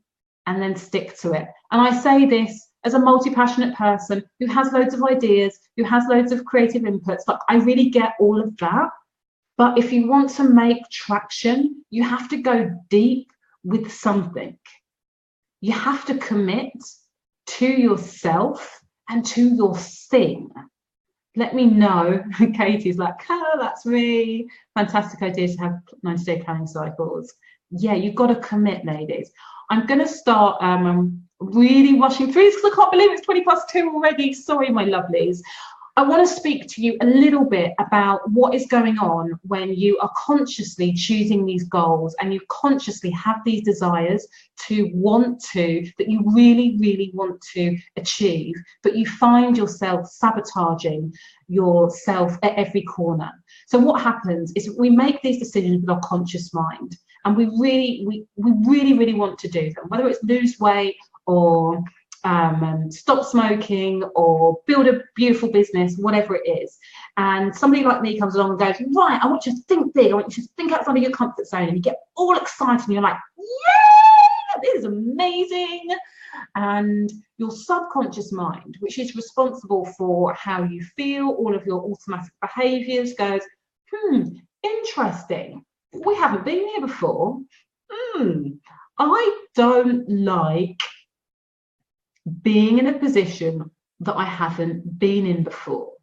and then stick to it. And I say this as a multi-passionate person who has loads of ideas, who has loads of creative inputs. Like, I really get all of that. But if you want to make traction, you have to go deep with something. You have to commit to yourself and to your thing. Let me know. Katie's like, oh, that's me. Fantastic idea to have 90-day planning cycles. Yeah, you've got to commit, ladies. I'm going to start really rushing through this because I can't believe it's 2 already. Sorry, my lovelies. I want to speak to you a little bit about what is going on when you are consciously choosing these goals and you consciously have these desires that you really, really want to achieve, but you find yourself sabotaging yourself at every corner. So what happens is we make these decisions with our conscious mind, and we really want to do them, whether it's lose weight or stop smoking or build a beautiful business, whatever it is. And somebody like me comes along and goes, right, I want you to think big, I want you to think outside of your comfort zone, and you get all excited and you're like, yeah, this is amazing. And your subconscious mind, which is responsible for how you feel, all of your automatic behaviors, goes, interesting, we haven't been here before. I don't like being in a position that I haven't been in before.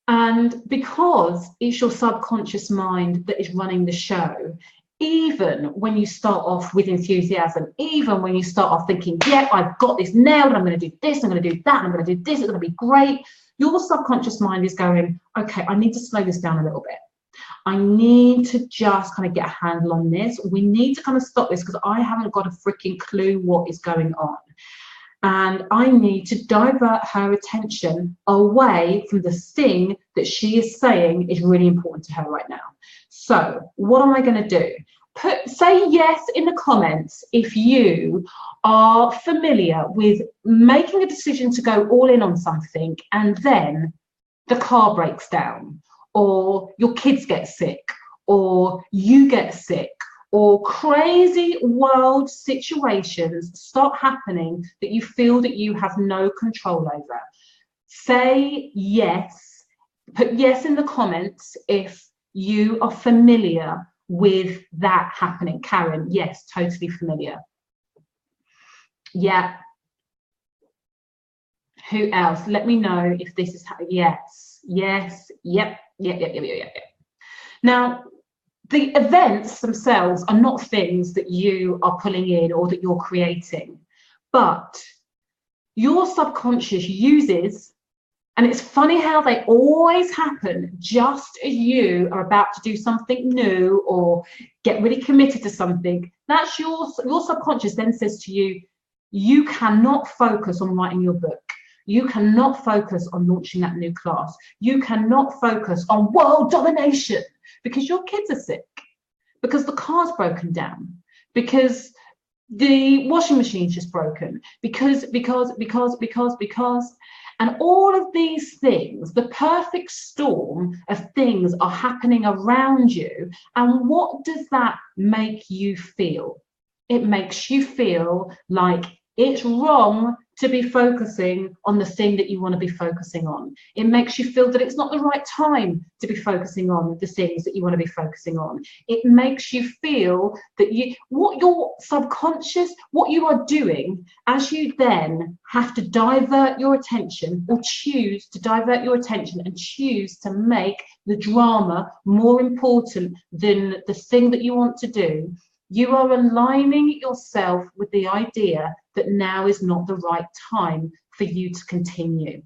And because it's your subconscious mind that is running the show, even when you start off with enthusiasm, even when you start off thinking, yeah, I've got this nailed, I'm going to do this, I'm going to do that, I'm going to do this, it's going to be great, your subconscious mind is going, okay, I need to slow this down a little bit. I need to just kind of get a handle on this. We need to kind of stop this because I haven't got a freaking clue what is going on. And I need to divert her attention away from the thing that she is saying is really important to her right now. So what am I going to do? Say yes in the comments if you are familiar with making a decision to go all in on something and then the car breaks down, or your kids get sick, or you get sick, or crazy world situations start happening that you feel that you have no control over. Say yes, put yes in the comments if you are familiar with that happening. Karen, yes, totally familiar. Yeah. Who else? Let me know if this is, yes, yes, yep. Now, the events themselves are not things that you are pulling in or that you're creating, but your subconscious uses, and it's funny how they always happen just as you are about to do something new or get really committed to something. That's your subconscious then says to you, you cannot focus on writing your book. You cannot focus on launching that new class. You cannot focus on world domination because your kids are sick, because the car's broken down, because the washing machine's just broken, because, and all of these things, the perfect storm of things are happening around you. And what does that make you feel? It makes you feel like it's wrong to be focusing on the thing that you want to be focusing on. It makes you feel that it's not the right time to be focusing on the things that you want to be focusing on. It makes you feel that what your subconscious, what you are doing as you then have to divert your attention or choose to divert your attention and choose to make the drama more important than the thing that you want to do. You are aligning yourself with the idea that now is not the right time for you to continue.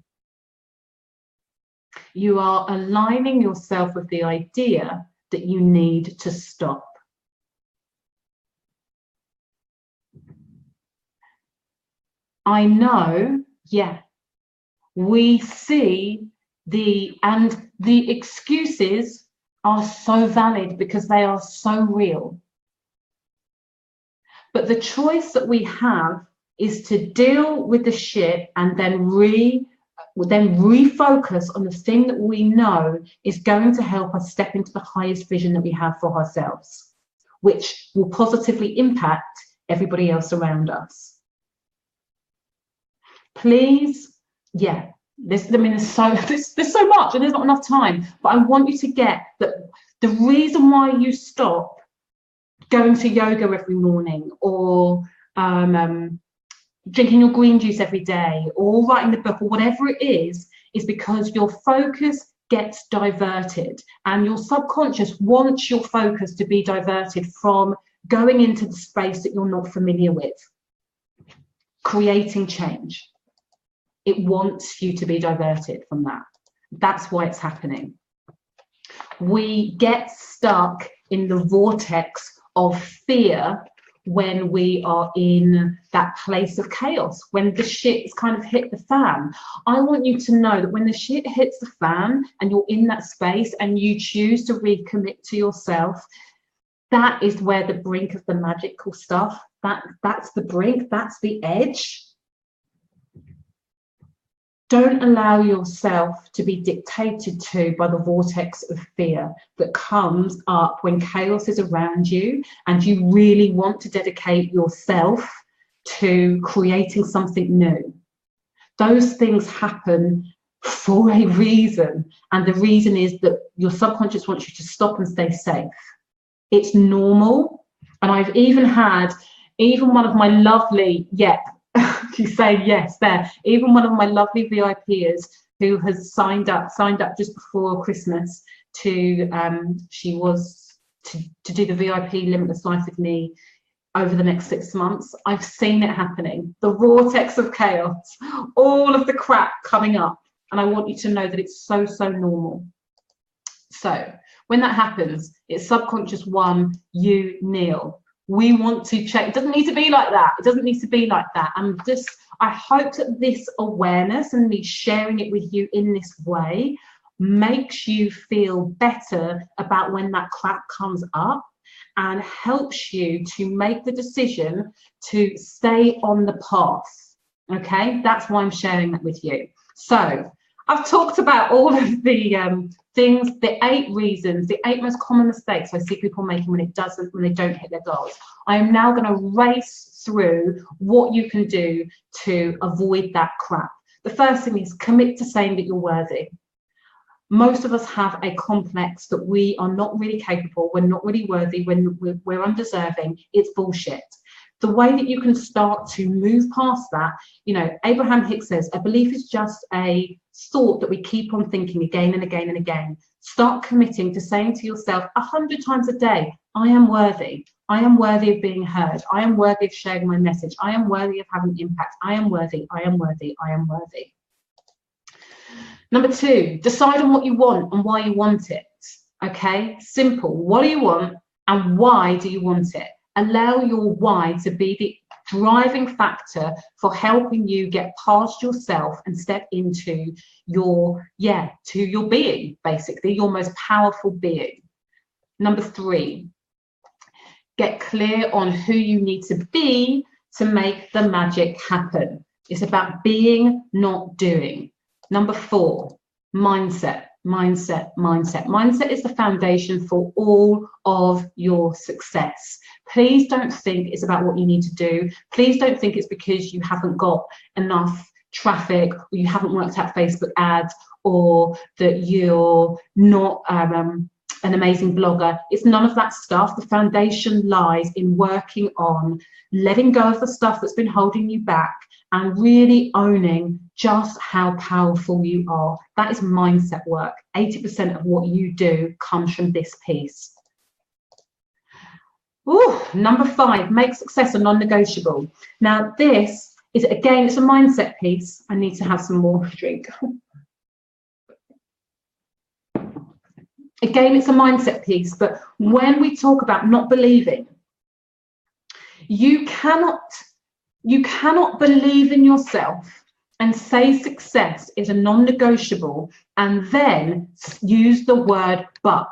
You are aligning yourself with the idea that you need to stop. I know, yeah, we see the excuses are so valid because they are so real. But the choice that we have is to deal with the shit and then refocus on the thing that we know is going to help us step into the highest vision that we have for ourselves, which will positively impact everybody else around us. Please, yeah, there's so much and there's not enough time, but I want you to get that the reason why you stop going to yoga every morning, or drinking your green juice every day, or writing the book, or whatever it is because your focus gets diverted, and your subconscious wants your focus to be diverted from going into the space that you're not familiar with, creating change. It wants you to be diverted from that. That's why it's happening. We get stuck in the vortex of fear when we are in that place of chaos, when the shit's kind of hit the fan. I want you to know that when the shit hits the fan and you're in that space and you choose to recommit to yourself, that is where the brink of the magical stuff, that's the brink, that's the edge. Don't allow yourself to be dictated to by the vortex of fear that comes up when chaos is around you and you really want to dedicate yourself to creating something new. Those things happen for a reason, and the reason is that your subconscious wants you to stop and stay safe. It's normal, and I've even had one of my lovely, you say yes there, even one of my lovely VIPers who has signed up just before Christmas to do the VIP Limitless Life with me over the next 6 months. I've seen it happening, the vortex of chaos, all of the crap coming up, and I want you to know that it's so normal. So when that happens, it's subconscious one, you kneel. We want to check. It doesn't need to be like that. It doesn't need to be like that. And I hope that this awareness and me sharing it with you in this way makes you feel better about when that crap comes up and helps you to make the decision to stay on the path. Okay, that's why I'm sharing that with you. So I've talked about all of the things, the 8 reasons, the 8 most common mistakes I see people making when they don't hit their goals. I am now going to race through what you can do to avoid that crap. The first thing is commit to saying that you're worthy. Most of us have a complex that we are not really capable, we're not really worthy, we're undeserving. It's bullshit. The way that you can start to move past that, Abraham Hicks says, a belief is just a thought that we keep on thinking again and again and again. Start committing to saying to yourself 100 times a day, I am worthy. I am worthy of being heard. I am worthy of sharing my message. I am worthy of having impact. I am worthy. I am worthy. I am worthy. Number 2, decide on what you want and why you want it. Okay, simple. What do you want and why do you want it? Allow your why to be the driving factor for helping you get past yourself and step into your being, basically, your most powerful being. Number 3, get clear on who you need to be to make the magic happen. It's about being, not doing. Number 4, mindset. Mindset is the foundation for all of your success. Please don't think it's about what you need to do. Please don't think it's because you haven't got enough traffic, or you haven't worked out Facebook ads, or that you're not an amazing blogger. It's none of that stuff. The foundation lies in working on letting go of the stuff that's been holding you back and really owning just how powerful you are. That is mindset work. 80% of what you do comes from this piece. Ooh, number 5, make success a non-negotiable. Now this is, again, it's a mindset piece. I need to have some more drink. Again, it's a mindset piece, but when we talk about not believing, you cannot believe in yourself and say success is a non-negotiable and then use the word but.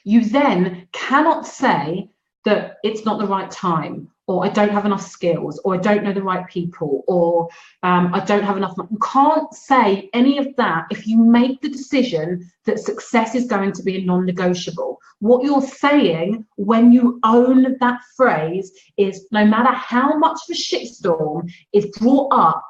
You then cannot say that it's not the right time, or I don't have enough skills, or I don't know the right people, or I don't have enough money. You can't say any of that if you make the decision that success is going to be a non-negotiable. What you're saying when you own that phrase is, no matter how much of a shitstorm is brought up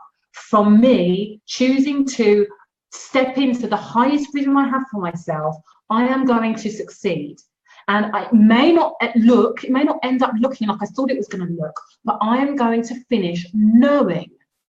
from me choosing to step into the highest vision I have for myself, I am going to succeed. And it may not end up looking like I thought it was going to look, but I am going to finish knowing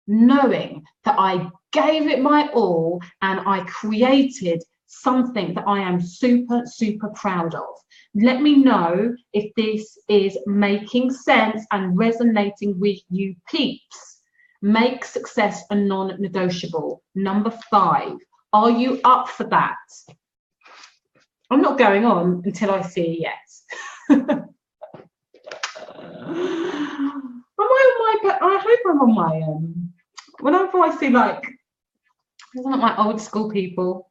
that I gave it my all and I created something that I am super, super proud of. Let me know if this is making sense and resonating with you peeps. Make success a non-negotiable. Number 5. Are you up for that? I'm not going on until I see a yes. Am I on my, I hope I'm on my whenever I see like my old school people.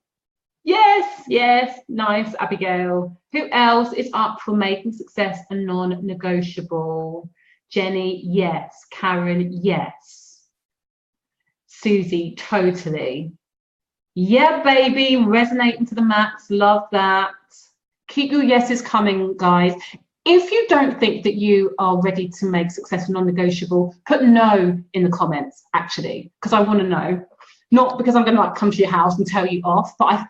Yes, yes, nice, Abigail. Who else is up for making success a non-negotiable? Jenny, yes. Karen, yes. Susie, totally. Yeah, baby, resonating to the max. Love that. Keep your yeses coming, guys. If you don't think that you are ready to make success a non-negotiable, put no in the comments, actually, because I want to know. Not because I'm going to like come to your house and tell you off, but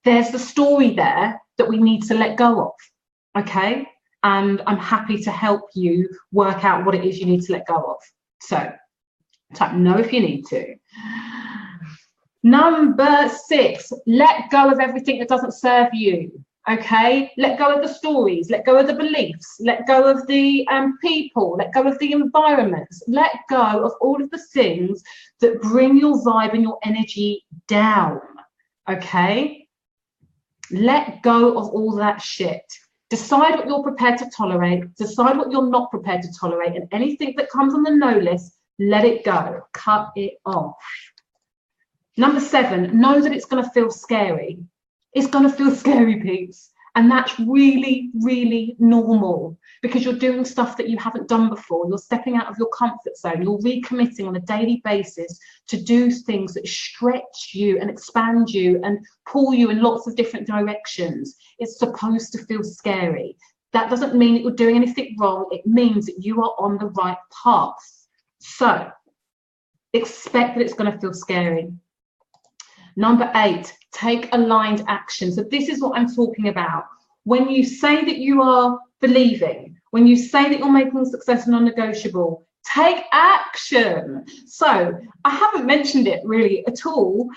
there's the story there that we need to let go of, okay? And I'm happy to help you work out what it is you need to let go of. So type no if you need to. Number 6, let go of everything that doesn't serve you, okay? Let go of the stories, let go of the beliefs, let go of the people, let go of the environments, let go of all of the things that bring your vibe and your energy down, okay? Let go of all that shit. Decide what you're prepared to tolerate, decide what you're not prepared to tolerate, and anything that comes on the no list, let it go, cut it off. Number 7, know that it's going to feel scary. It's going to feel scary, peeps. And that's really, really normal because you're doing stuff that you haven't done before. You're stepping out of your comfort zone. You're recommitting on a daily basis to do things that stretch you and expand you and pull you in lots of different directions. It's supposed to feel scary. That doesn't mean that you're doing anything wrong. It means that you are on the right path. So expect that it's going to feel scary. Number 8, take aligned action. So this is what I'm talking about. When you say that you are believing, when you say that you're making success non-negotiable, take action. So I haven't mentioned it really at all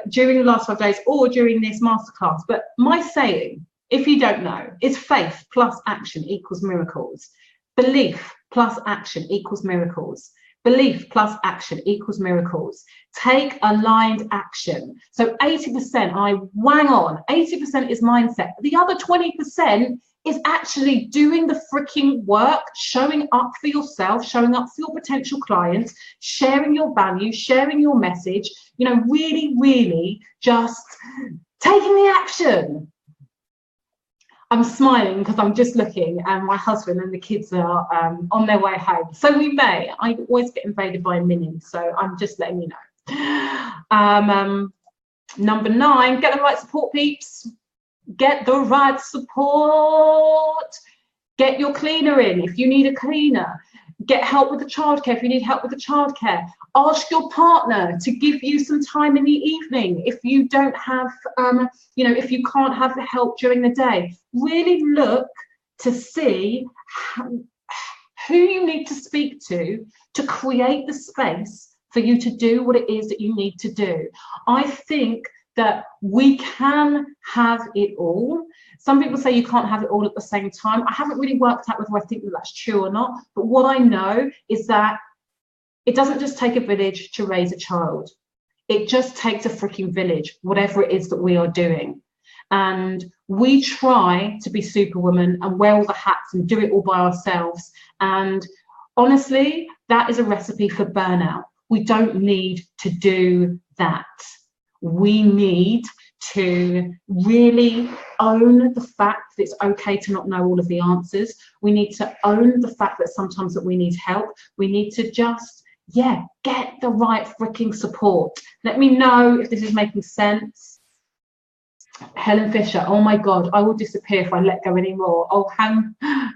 during the last 5 days or during this masterclass, but my saying, if you don't know, is faith plus action equals miracles. Belief plus action equals miracles. Belief plus action equals miracles. Take aligned action. So 80%, I wang on, 80% is mindset. The other 20% is actually doing the freaking work, showing up for yourself, showing up for your potential clients, sharing your value, sharing your message, you know, really, really just taking the action. I'm smiling because I'm just looking and my husband and the kids are on their way home. So I always get invaded by a mini, so I'm just letting you know. Number 9, get the right support, peeps. Get the right support. Get your cleaner in if you need a cleaner. Get help with the childcare if you need help with the childcare. Ask your partner to give you some time in the evening if you don't have, if you can't have the help during the day. Really look to see who you need to speak to create the space for you to do what it is that you need to do. I think that we can have it all. Some people say you can't have it all at the same time. I haven't really worked out whether I think that that's true or not, but what I know is that it doesn't just take a village to raise a child. It just takes a freaking village, whatever it is that we are doing. And we try to be superwoman and wear all the hats and do it all by ourselves. And honestly, that is a recipe for burnout. We don't need to do that. We need to really own the fact that it's okay to not know all of the answers. We need to own the fact that sometimes that we need help. We need to just, get the right freaking support. Let me know if this is making sense. Helen Fisher, oh my God, I will disappear if I let go anymore. Oh, hang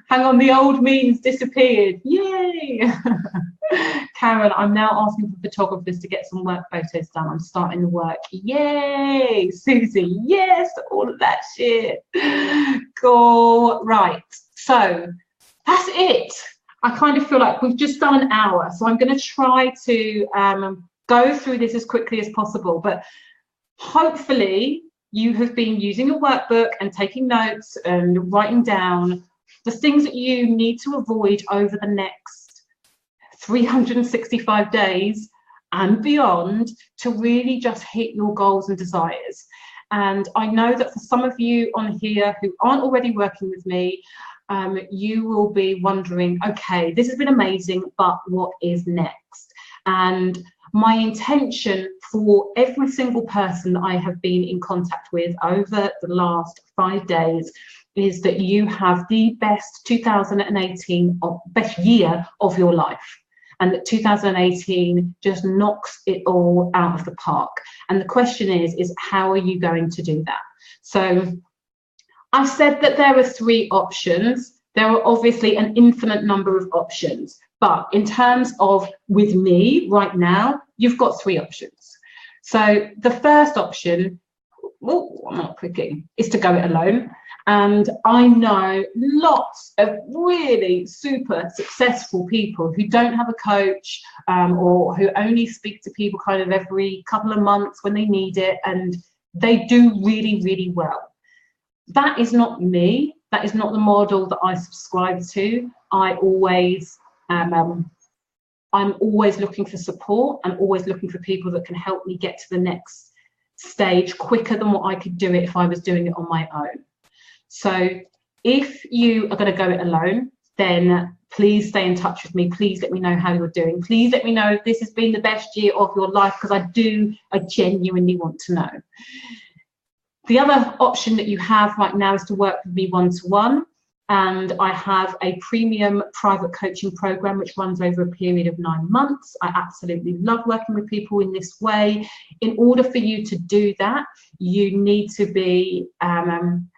on, the old me's disappeared. Yay! Karen, I'm now asking for photographers to get some work photos done. I'm starting the work. Yay! Susie, yes, all of that shit. Cool. Right. So that's it. I kind of feel like we've just done an hour. So I'm going to try to go through this as quickly as possible. But hopefully you have been using a workbook and taking notes and writing down the things that you need to avoid over the next 365 days and beyond to really just hit your goals and desires. And I know that for some of you on here who aren't already working with me, you will be wondering, okay, this has been amazing, but what is next? And my intention for every single person that I have been in contact with over the last 5 days is that you have the best 2018, or best year of your life. And that 2018 just knocks it all out of the park. And the question is how are you going to do that? So I've said that there are 3 options. There are obviously an infinite number of options. But in terms of with me right now, you've got 3 options. So the first option, oh, I'm not clicking, is to go it alone. And I know lots of really super successful people who don't have a coach or who only speak to people kind of every couple of months when they need it, and they do really, really well. That is not me. That is not the model that I subscribe to. I'm always looking for support. I'm always looking for people that can help me get to the next stage quicker than what I could do it if I was doing it on my own. So if you are going to go it alone, then please stay in touch with me. Please let me know how you're doing. Please let me know if this has been the best year of your life, because I genuinely want to know. The other option that you have right now is to work with me one-to-one. And I have a premium private coaching program which runs over a period of 9 months. I absolutely love working with people in this way. In order for you to do that, you need to be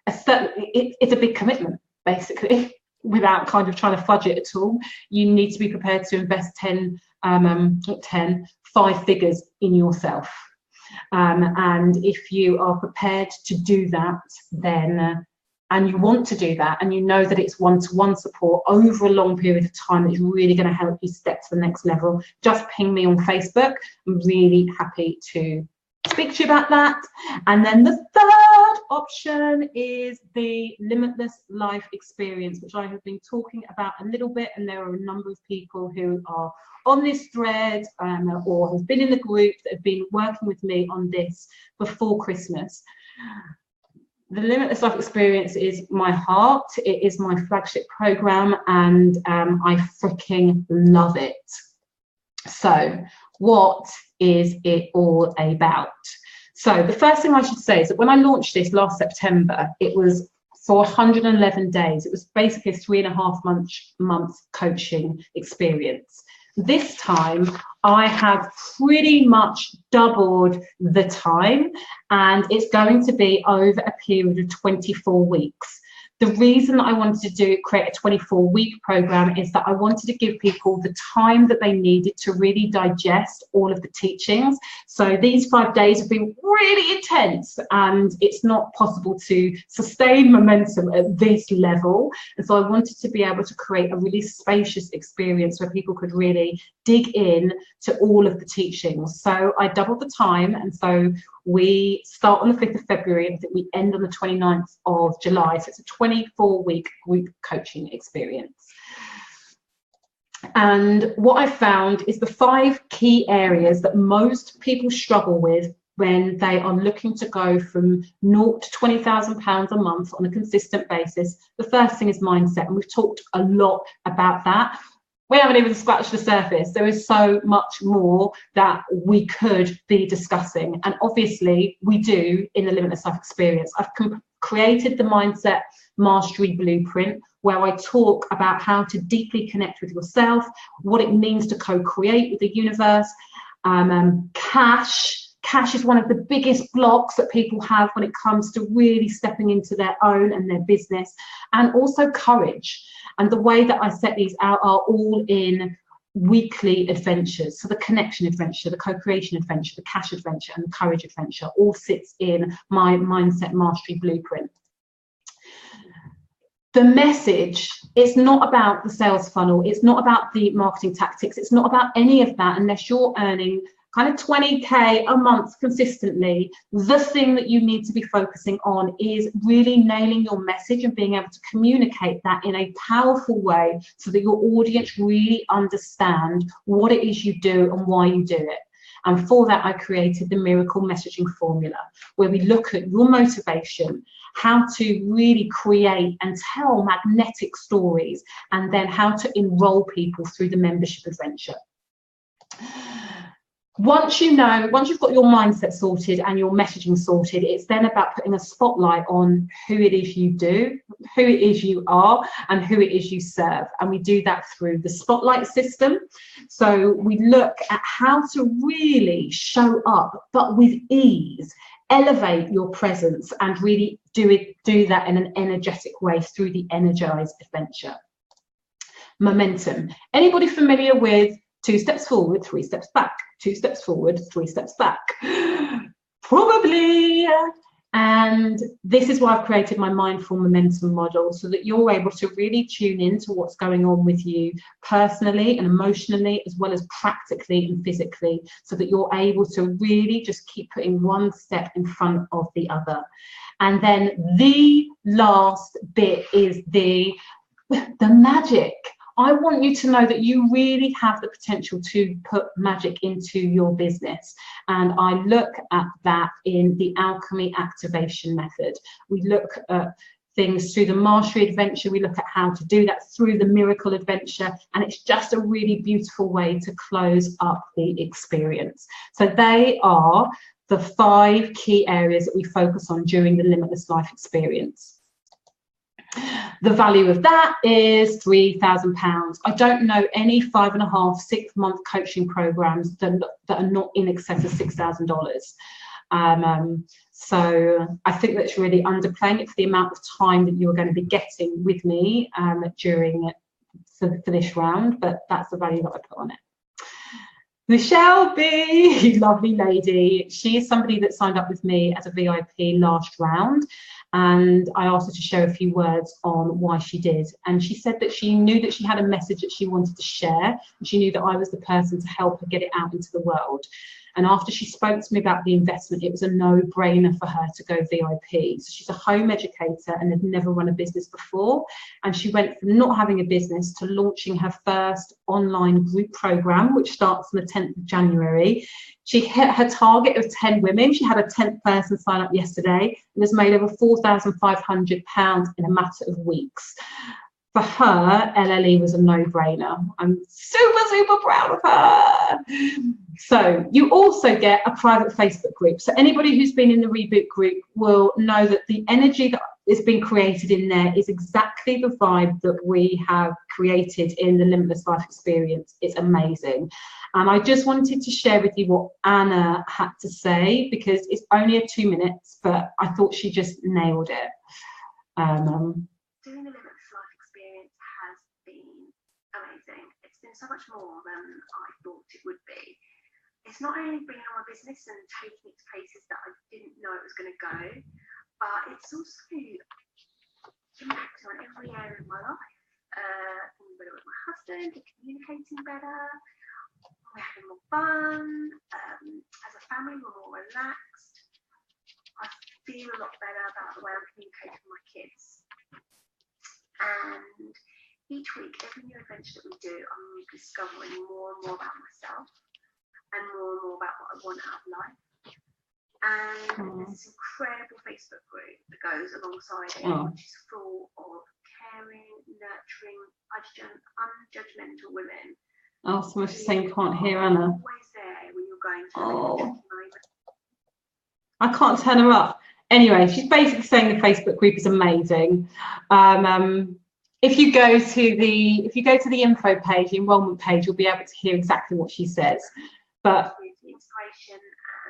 it's a big commitment, basically, without kind of trying to fudge it at all. You need to be prepared to invest 5 figures in yourself. And if you are prepared to do that, then and you want to do that, and you know that it's one-to-one support over a long period of time that's really going to help you step to the next level, just ping me on Facebook. I'm really happy to speak to you about that. And then the third option is the Limitless Life Experience, which I have been talking about a little bit, and there are a number of people who are on this thread or have been in the group that have been working with me on this before Christmas. The Limitless Life Experience is my heart. It is my flagship program, and I freaking love it. So what is it all about? So the first thing I should say is that when I launched this last September, it was for 111 days. It was basically a 3.5 month coaching experience. This time I have pretty much doubled the time, and it's going to be over a period of 24 weeks. The reason that I wanted to create a 24-week program is that I wanted to give people the time that they needed to really digest all of the teachings. So these 5 days have been really intense, and it's not possible to sustain momentum at this level. And so I wanted to be able to create a really spacious experience where people could really dig in to all of the teachings. So I doubled the time, and so we start on the 5th of February and we end on the 29th of July. So it's a 24-week group coaching experience. And what I found is the 5 key areas that most people struggle with when they are looking to go from naught to £20,000 a month on a consistent basis. The first thing is mindset, and we've talked a lot about that. We haven't even scratched the surface. There is so much more that we could be discussing. And obviously we do in the Limitless Life Experience. I've created the Mindset Mastery Blueprint, where I talk about how to deeply connect with yourself, what it means to co-create with the universe, cash Cash is one of the biggest blocks that people have when it comes to really stepping into their own and their business. And also courage. And the way that I set these out are all in weekly adventures. So the connection adventure, the co-creation adventure, the cash adventure, and the courage adventure all sits in my mindset mastery blueprint. The message, it's not about the sales funnel, it's not about the marketing tactics, it's not about any of that unless you're earning kind of 20k a month consistently. The thing that you need to be focusing on is really nailing your message and being able to communicate that in a powerful way so that your audience really understand what it is you do and why you do it. And for that, I created the miracle messaging formula, where we look at your motivation, how to really create and tell magnetic stories, and then how to enroll people through the membership adventure. Once you've got your mindset sorted and your messaging sorted, it's then about putting a spotlight on who it is you do, who it is you are, and who it is you serve. And we do that through the spotlight system. So we look at how to really show up, but with ease, elevate your presence, and really do that in an energetic way through the Energize adventure. Momentum. Anybody familiar with 2 steps forward, 3 steps back, 2 steps forward, 3 steps back? Probably. And this is why I've created my mindful momentum model, so that you're able to really tune into what's going on with you personally and emotionally, as well as practically and physically, so that you're able to really just keep putting one step in front of the other. And then the last bit is the magic. I want you to know that you really have the potential to put magic into your business. And I look at that in the alchemy activation method. We look at things through the mastery adventure. We look at how to do that through the miracle adventure. And it's just a really beautiful way to close up the experience. So they are the 5 key areas that we focus on during the Limitless Life experience. The value of that is £3,000. I don't know any 5.5, 6-month coaching programs that are not in excess of $6,000. So I think that's really underplaying it for the amount of time that you're going to be getting with me during for this round, but that's the value that I put on it. Michelle B, lovely lady. She is somebody that signed up with me as a VIP last round, and I asked her to share a few words on why she did. And she said that she knew that she had a message that she wanted to share, and she knew that I was the person to help her get it out into the world. And after she spoke to me about the investment, it was a no-brainer for her to go VIP. So she's a home educator and had never run a business before. And she went from not having a business to launching her first online group program, which starts on the 10th of January. She hit her target of 10 women. She had a 10th person sign up yesterday and has made over £4,500 in a matter of weeks. For her, LLE was a no-brainer. I'm super, super proud of her. So you also get a private Facebook group. So anybody who's been in the Reboot group will know that the energy that is being created in there is exactly the vibe that we have created in the Limitless Life experience. It's amazing. And I just wanted to share with you what Anna had to say, because it's only 2 minutes, but I thought she just nailed it. Doing the Limitless Life experience has been amazing. It's been so much more than I thought it would be. It's not only bringing on my business and taking it to places that I didn't know it was going to go, but it's also impacting on every area of my life. Being better with my husband, communicating better, we're having more fun. As a family, we're more relaxed. I feel a lot better about the way I'm communicating with my kids. And each week, every new adventure that we do, I'm discovering more and more about myself and more about what I want out of life. And there's this incredible Facebook group that goes alongside it, which is full of caring, nurturing, unjudgmental women. Oh, someone's just saying can't hear Anna. Always there when you're going through a moment. I can't turn her up. Anyway, she's basically saying the Facebook group is amazing. If you go to the info page, the enrollment page, you'll be able to hear exactly what she says. But the inspiration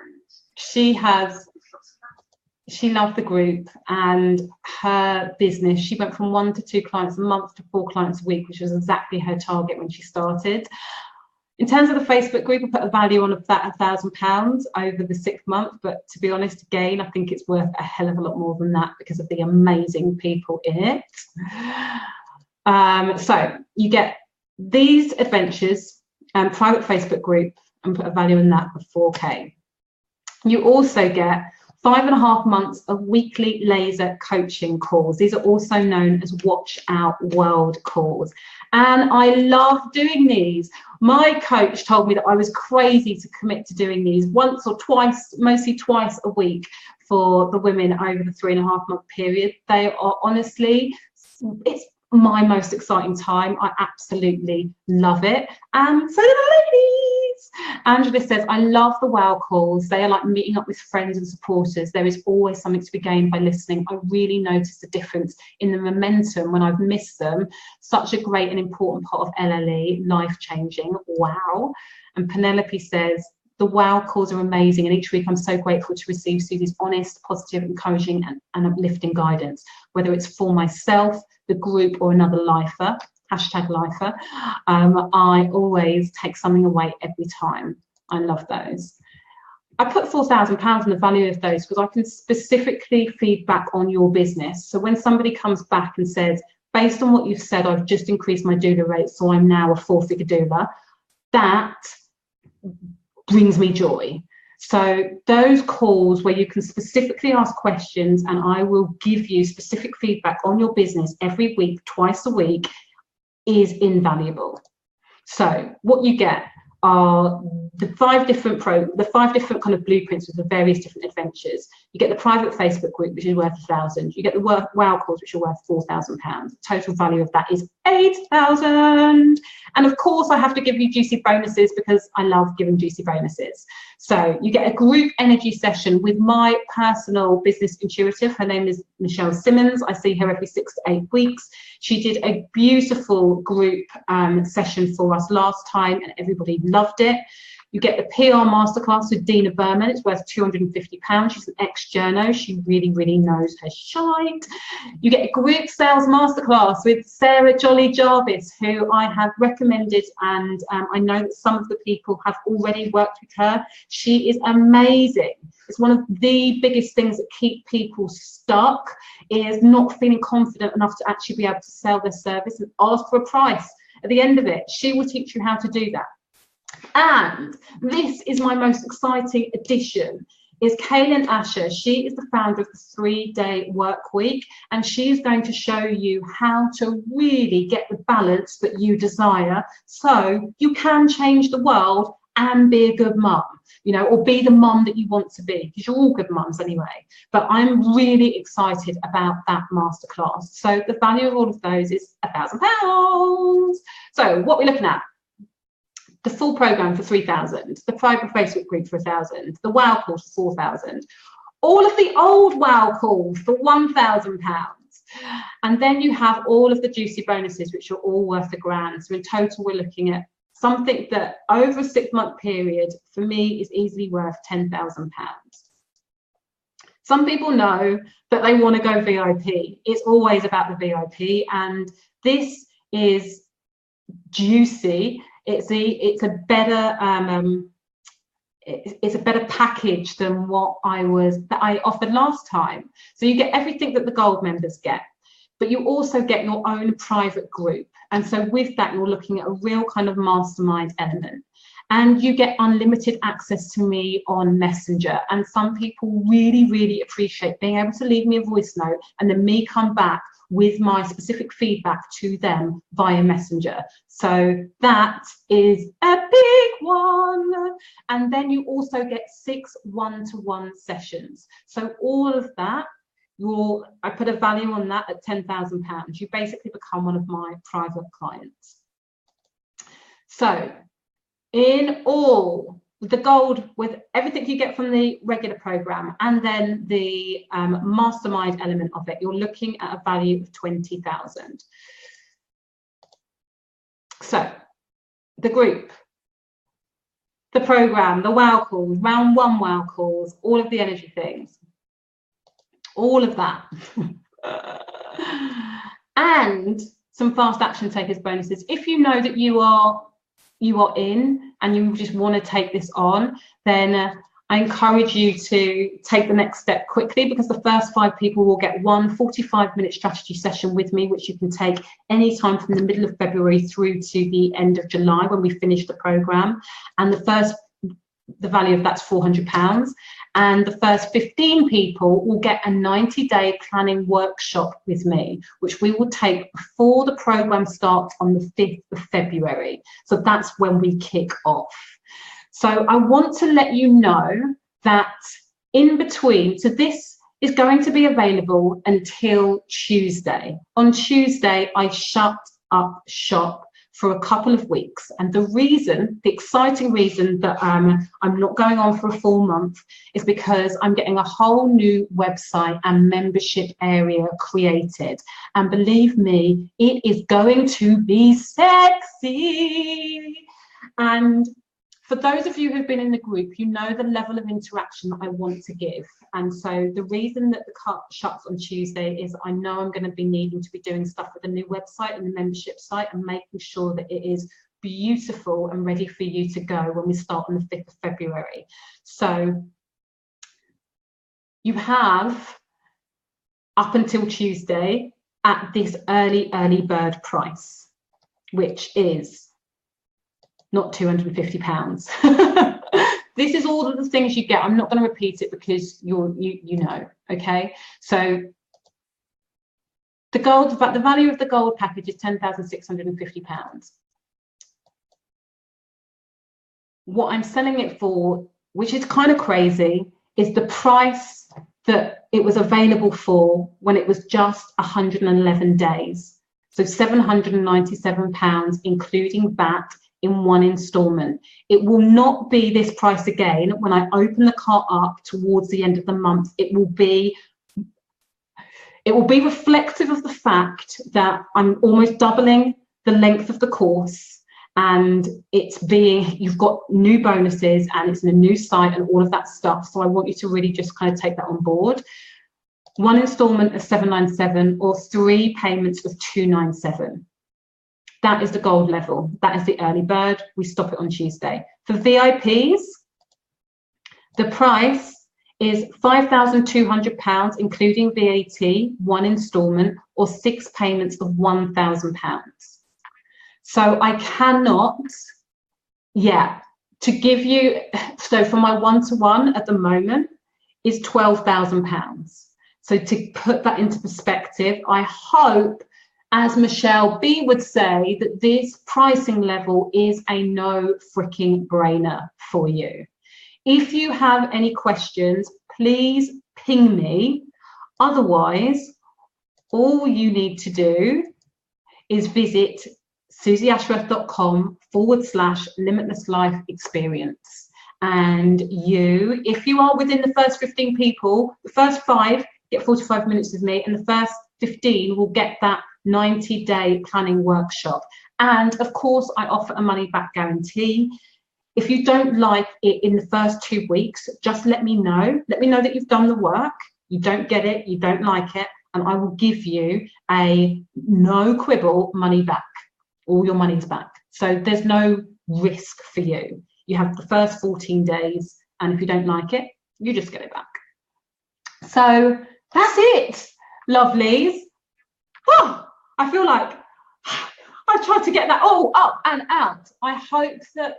and and She has. lots of fun. She loved the group and her business. She went from 1 to 2 clients a month to 4 clients a week, which was exactly her target when she started. In terms of the Facebook group, I put a value on of that £1,000 over the 6th month. But to be honest, again, I think it's worth a hell of a lot more than that because of the amazing people in it. So you get these adventures and private Facebook group and put a value in that of 4K. You also get 5.5 months of weekly laser coaching calls. These are also known as Watch Out World calls. And I love doing these. My coach told me that I was crazy to commit to doing these once or twice, mostly twice a week for the women over the 3.5 month period. They are honestly, it's my most exciting time. I absolutely love it. And so do the ladies. Angela says, I love the wow calls. They are like meeting up with friends and supporters. There is always something to be gained by listening. I really notice the difference in the momentum when I've missed them. Such a great and important part of LLE, life-changing. Wow. And Penelope says, the wow calls are amazing, and each week I'm so grateful to receive Suzy's honest, positive, encouraging and uplifting guidance, whether it's for myself, the group, or another lifer, #lifer. I always take something away every time. I love those. I put £4,000 on the value of those because I can specifically feedback on your business. So when somebody comes back and says, based on what you've said, I've just increased my doula rate, so I'm now a 4-figure doula, that brings me joy. So those calls where you can specifically ask questions and I will give you specific feedback on your business every week, twice a week, is invaluable. So what you get are the 5 different kind of blueprints with the various different adventures. You get the private Facebook group, which is worth 1,000. You get the wow calls, which are worth £4,000. The total value of that is 8,000. And of course, I have to give you juicy bonuses because I love giving juicy bonuses. So you get a group energy session with my personal business intuitive. Her name is Michelle Simmons. I see her every 6 to 8 weeks. She did a beautiful group session for us last time and everybody loved it. You get the PR masterclass with Dina Berman. It's worth £250. She's an ex-journo. She really, really knows her shite. You get a group sales masterclass with Sarah Jolly Jarvis, who I have recommended, and I know that some of the people have already worked with her. She is amazing. It's one of the biggest things that keep people stuck is not feeling confident enough to actually be able to sell their service and ask for a price. At the end of it, she will teach you how to do that. And this is my most exciting addition, is Kaylin Asher. She is the founder of the 3-day work week, and she is going to show you how to really get the balance that you desire so you can change the world and be a good mum, you know, or be the mum that you want to be, because you're all good mums anyway. But I'm really excited about that masterclass. So the value of all of those is £1,000. So what we're looking at: the full program for 3,000, the private Facebook group for 1,000, the wow calls for 4,000, all of the old wow calls for £1,000, and then you have all of the juicy bonuses, which are all worth £1,000. So in total, we're looking at something that over a 6-month period for me is easily worth £10,000. Some people know that they want to go VIP. It's always about the VIP, and this is juicy. It's a better package than what I offered last time. So you get everything that the gold members get, but you also get your own private group. And so with that, you're looking at a real kind of mastermind element. And you get unlimited access to me on Messenger. And some people really, really appreciate being able to leave me a voice note and then me come back with my specific feedback to them via Messenger. So that is a big one. And then you also get 6 one-to-one sessions. So all of that, I put a value on that at £10,000. You basically become one of my private clients. So in all, the gold, with everything you get from the regular program and then the mastermind element of it, you're looking at a value of 20,000. So the group, the program, the wow calls, round 1 wow calls, all of the energy things, all of that. And some fast action takers bonuses. If you know that you are in and you just want to take this on, then I encourage you to take the next step quickly, because the first 5 people will get one 45-minute strategy session with me, which you can take anytime from the middle of February through to the end of July when we finish the program. And the value of that's £400. And the first 15 people will get a 90-day planning workshop with me, which we will take before the program starts on the 5th of February. So that's when we kick off. So I want to let you know that in between, so this is going to be available until Tuesday. On Tuesday, I shut up shop for a couple of weeks. And the exciting reason that I'm not going on for a full month is because I'm getting a whole new website and membership area created. And believe me, it is going to be sexy. And for those of you who've been in the group, you know the level of interaction that I want to give. And so the reason that the cut shuts on Tuesday is I know I'm going to be needing to be doing stuff with the new website and the membership site and making sure that it is beautiful and ready for you to go when we start on the 5th of February. So you have up until Tuesday at this early bird price, which is not £250. This is all of the things you get. I'm not going to repeat it because you know, okay? So the value of the gold package is £10,650. What I'm selling it for, which is kind of crazy, is the price that it was available for when it was just 111 days. So £797, including VAT, in one instalment. It will not be this price again when I open the cart up towards the end of the month. It will be reflective of the fact that I'm almost doubling the length of the course, and you've got new bonuses and it's in a new site and all of that stuff. So I want you to really just kind of take that on board. One instalment of £797 or 3 payments of £297. That is the gold level. That is the early bird. We stop it on Tuesday. For VIPs, the price is £5,200, including VAT, 1 instalment, or 6 payments of £1,000. So I cannot, to give you, so for my one-to-one at the moment is £12,000. So to put that into perspective, I hope, as Michelle B would say, that this pricing level is a no freaking brainer for you. If you have any questions, please ping me. Otherwise, all you need to do is visit suzyashworth.com/limitless life experience. And if you are within the first 15 people, the first 5 get 45 minutes with me, and the first 15 will get that 90-day planning workshop. And of course, I offer a money back guarantee. If you don't like it in the first 2 weeks, just let me know. Let me know that you've done the work. You don't get it, you don't like it, and I will give you a no quibble money back. All your money's back. So there's no risk for you. You have the first 14 days, and if you don't like it, you just get it back. So that's it, lovelies. Oh, I feel like I tried to get that all up and out. I hope that,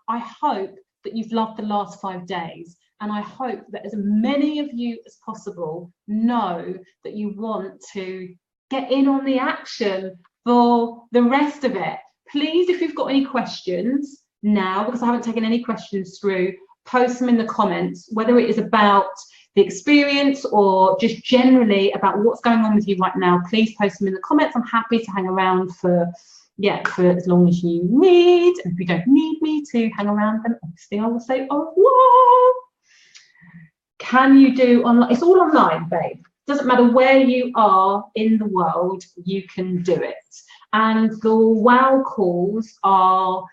I hope that you've loved the last 5 days, and I hope that as many of you as possible know that you want to get in on the action for the rest of it. Please, if you've got any questions now, because I haven't taken any questions through, post them in the comments, whether it is about the experience or just generally about what's going on with you right now. Please post them in the comments. I'm happy to hang around for as long as you need. And if you don't need me to hang around, then obviously I will say au revoir. Can you do online? It's all online, babe. Doesn't matter where you are in the world, you can do it. And the wow calls are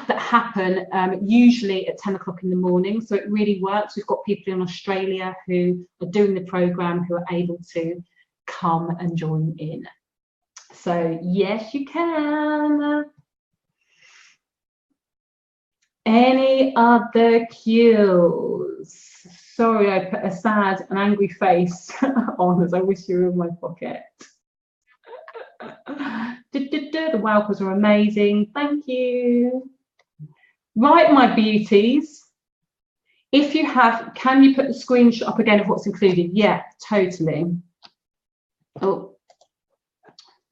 that happen usually at 10 o'clock in the morning. So it really works. We've got people in Australia who are doing the program who are able to come and join in. So yes, you can. Any other cues? Sorry, I put a sad and angry face on as I wish you were in my pocket. The welcomes are amazing. Thank you. Right, my beauties. If you have, can you put the screenshot up again of what's included? Yeah, totally. Oh,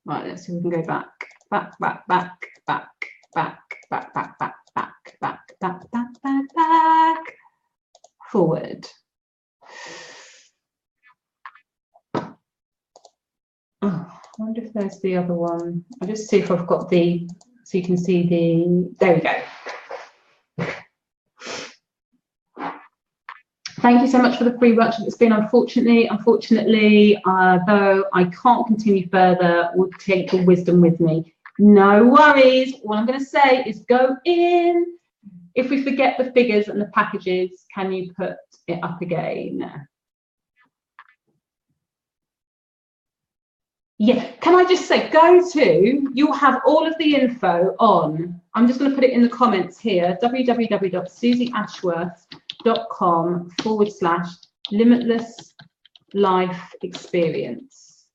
right, let's see if we can go back, back, forward. Oh, I wonder if there's the other one. I'll just see if I've got the, so you can see the, there we go. Thank you so much for the free workshop. It's been unfortunately, though I can't continue further, we'll take the wisdom with me. No worries. What I'm going to say is go in. If we forget the figures and the packages, can you put it up again? Yeah, can I just say, go to, you'll have all of the info on, I'm just going to put it in the comments here, www.suzyashworth.com/limitless life experience.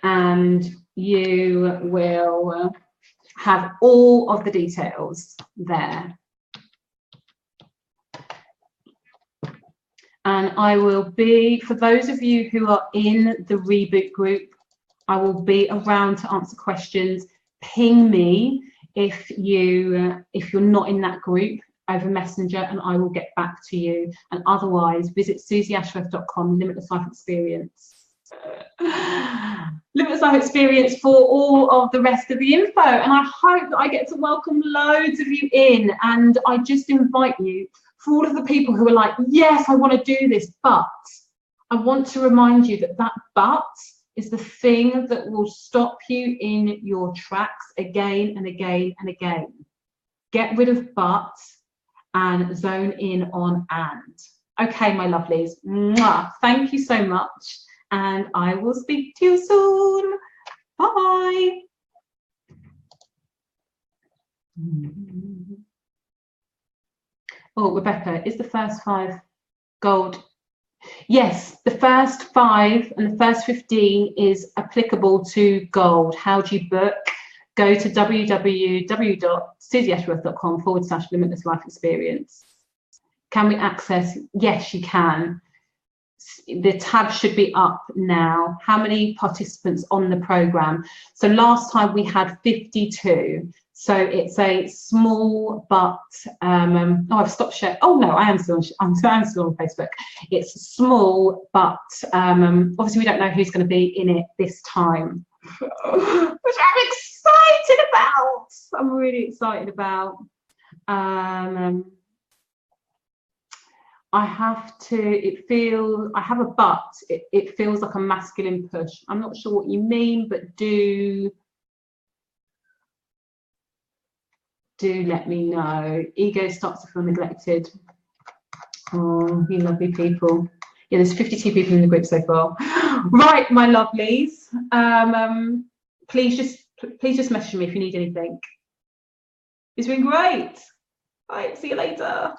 And you will have all of the details there. And I will be, for those of you who are in the reboot group, I will be around to answer questions. Ping me if you're not in that group over Messenger, and I will get back to you. And otherwise, visit soooooo limitless life experience. Limitless life experience for all of the rest of the info. And I hope that I get to welcome loads of you in. And I just invite you, for all of the people who are like, yes, I want to do this, but I want to remind you that that but is the thing that will stop you in your tracks again and again and again. Get rid of but and zone in on and. Okay, my lovelies. Mwah. Thank you so much. And I will speak to you soon. Bye. Oh, Rebecca, is the first 5 gold? Yes, the first 5 and the first 15 is applicable to gold. How do you book? Go to www.soooooo.com/limitless life experience. Can we access? Yes, you can. The tab should be up now. How many participants on the program? So last time we had 52. So it's a small but oh, I've stopped sharing. Oh no, I am still on Facebook. It's small, but obviously we don't know who's going to be in it this time, which I'm excited about. I'm really excited about. I have to, I have a but, it feels like a masculine push. I'm not sure what you mean, but do let me know. Ego starts to feel neglected. Oh, you lovely people. Yeah, there's 52 people in the group so far. Right, my lovelies. Please just message me if you need anything. It's been great. All right, see you later.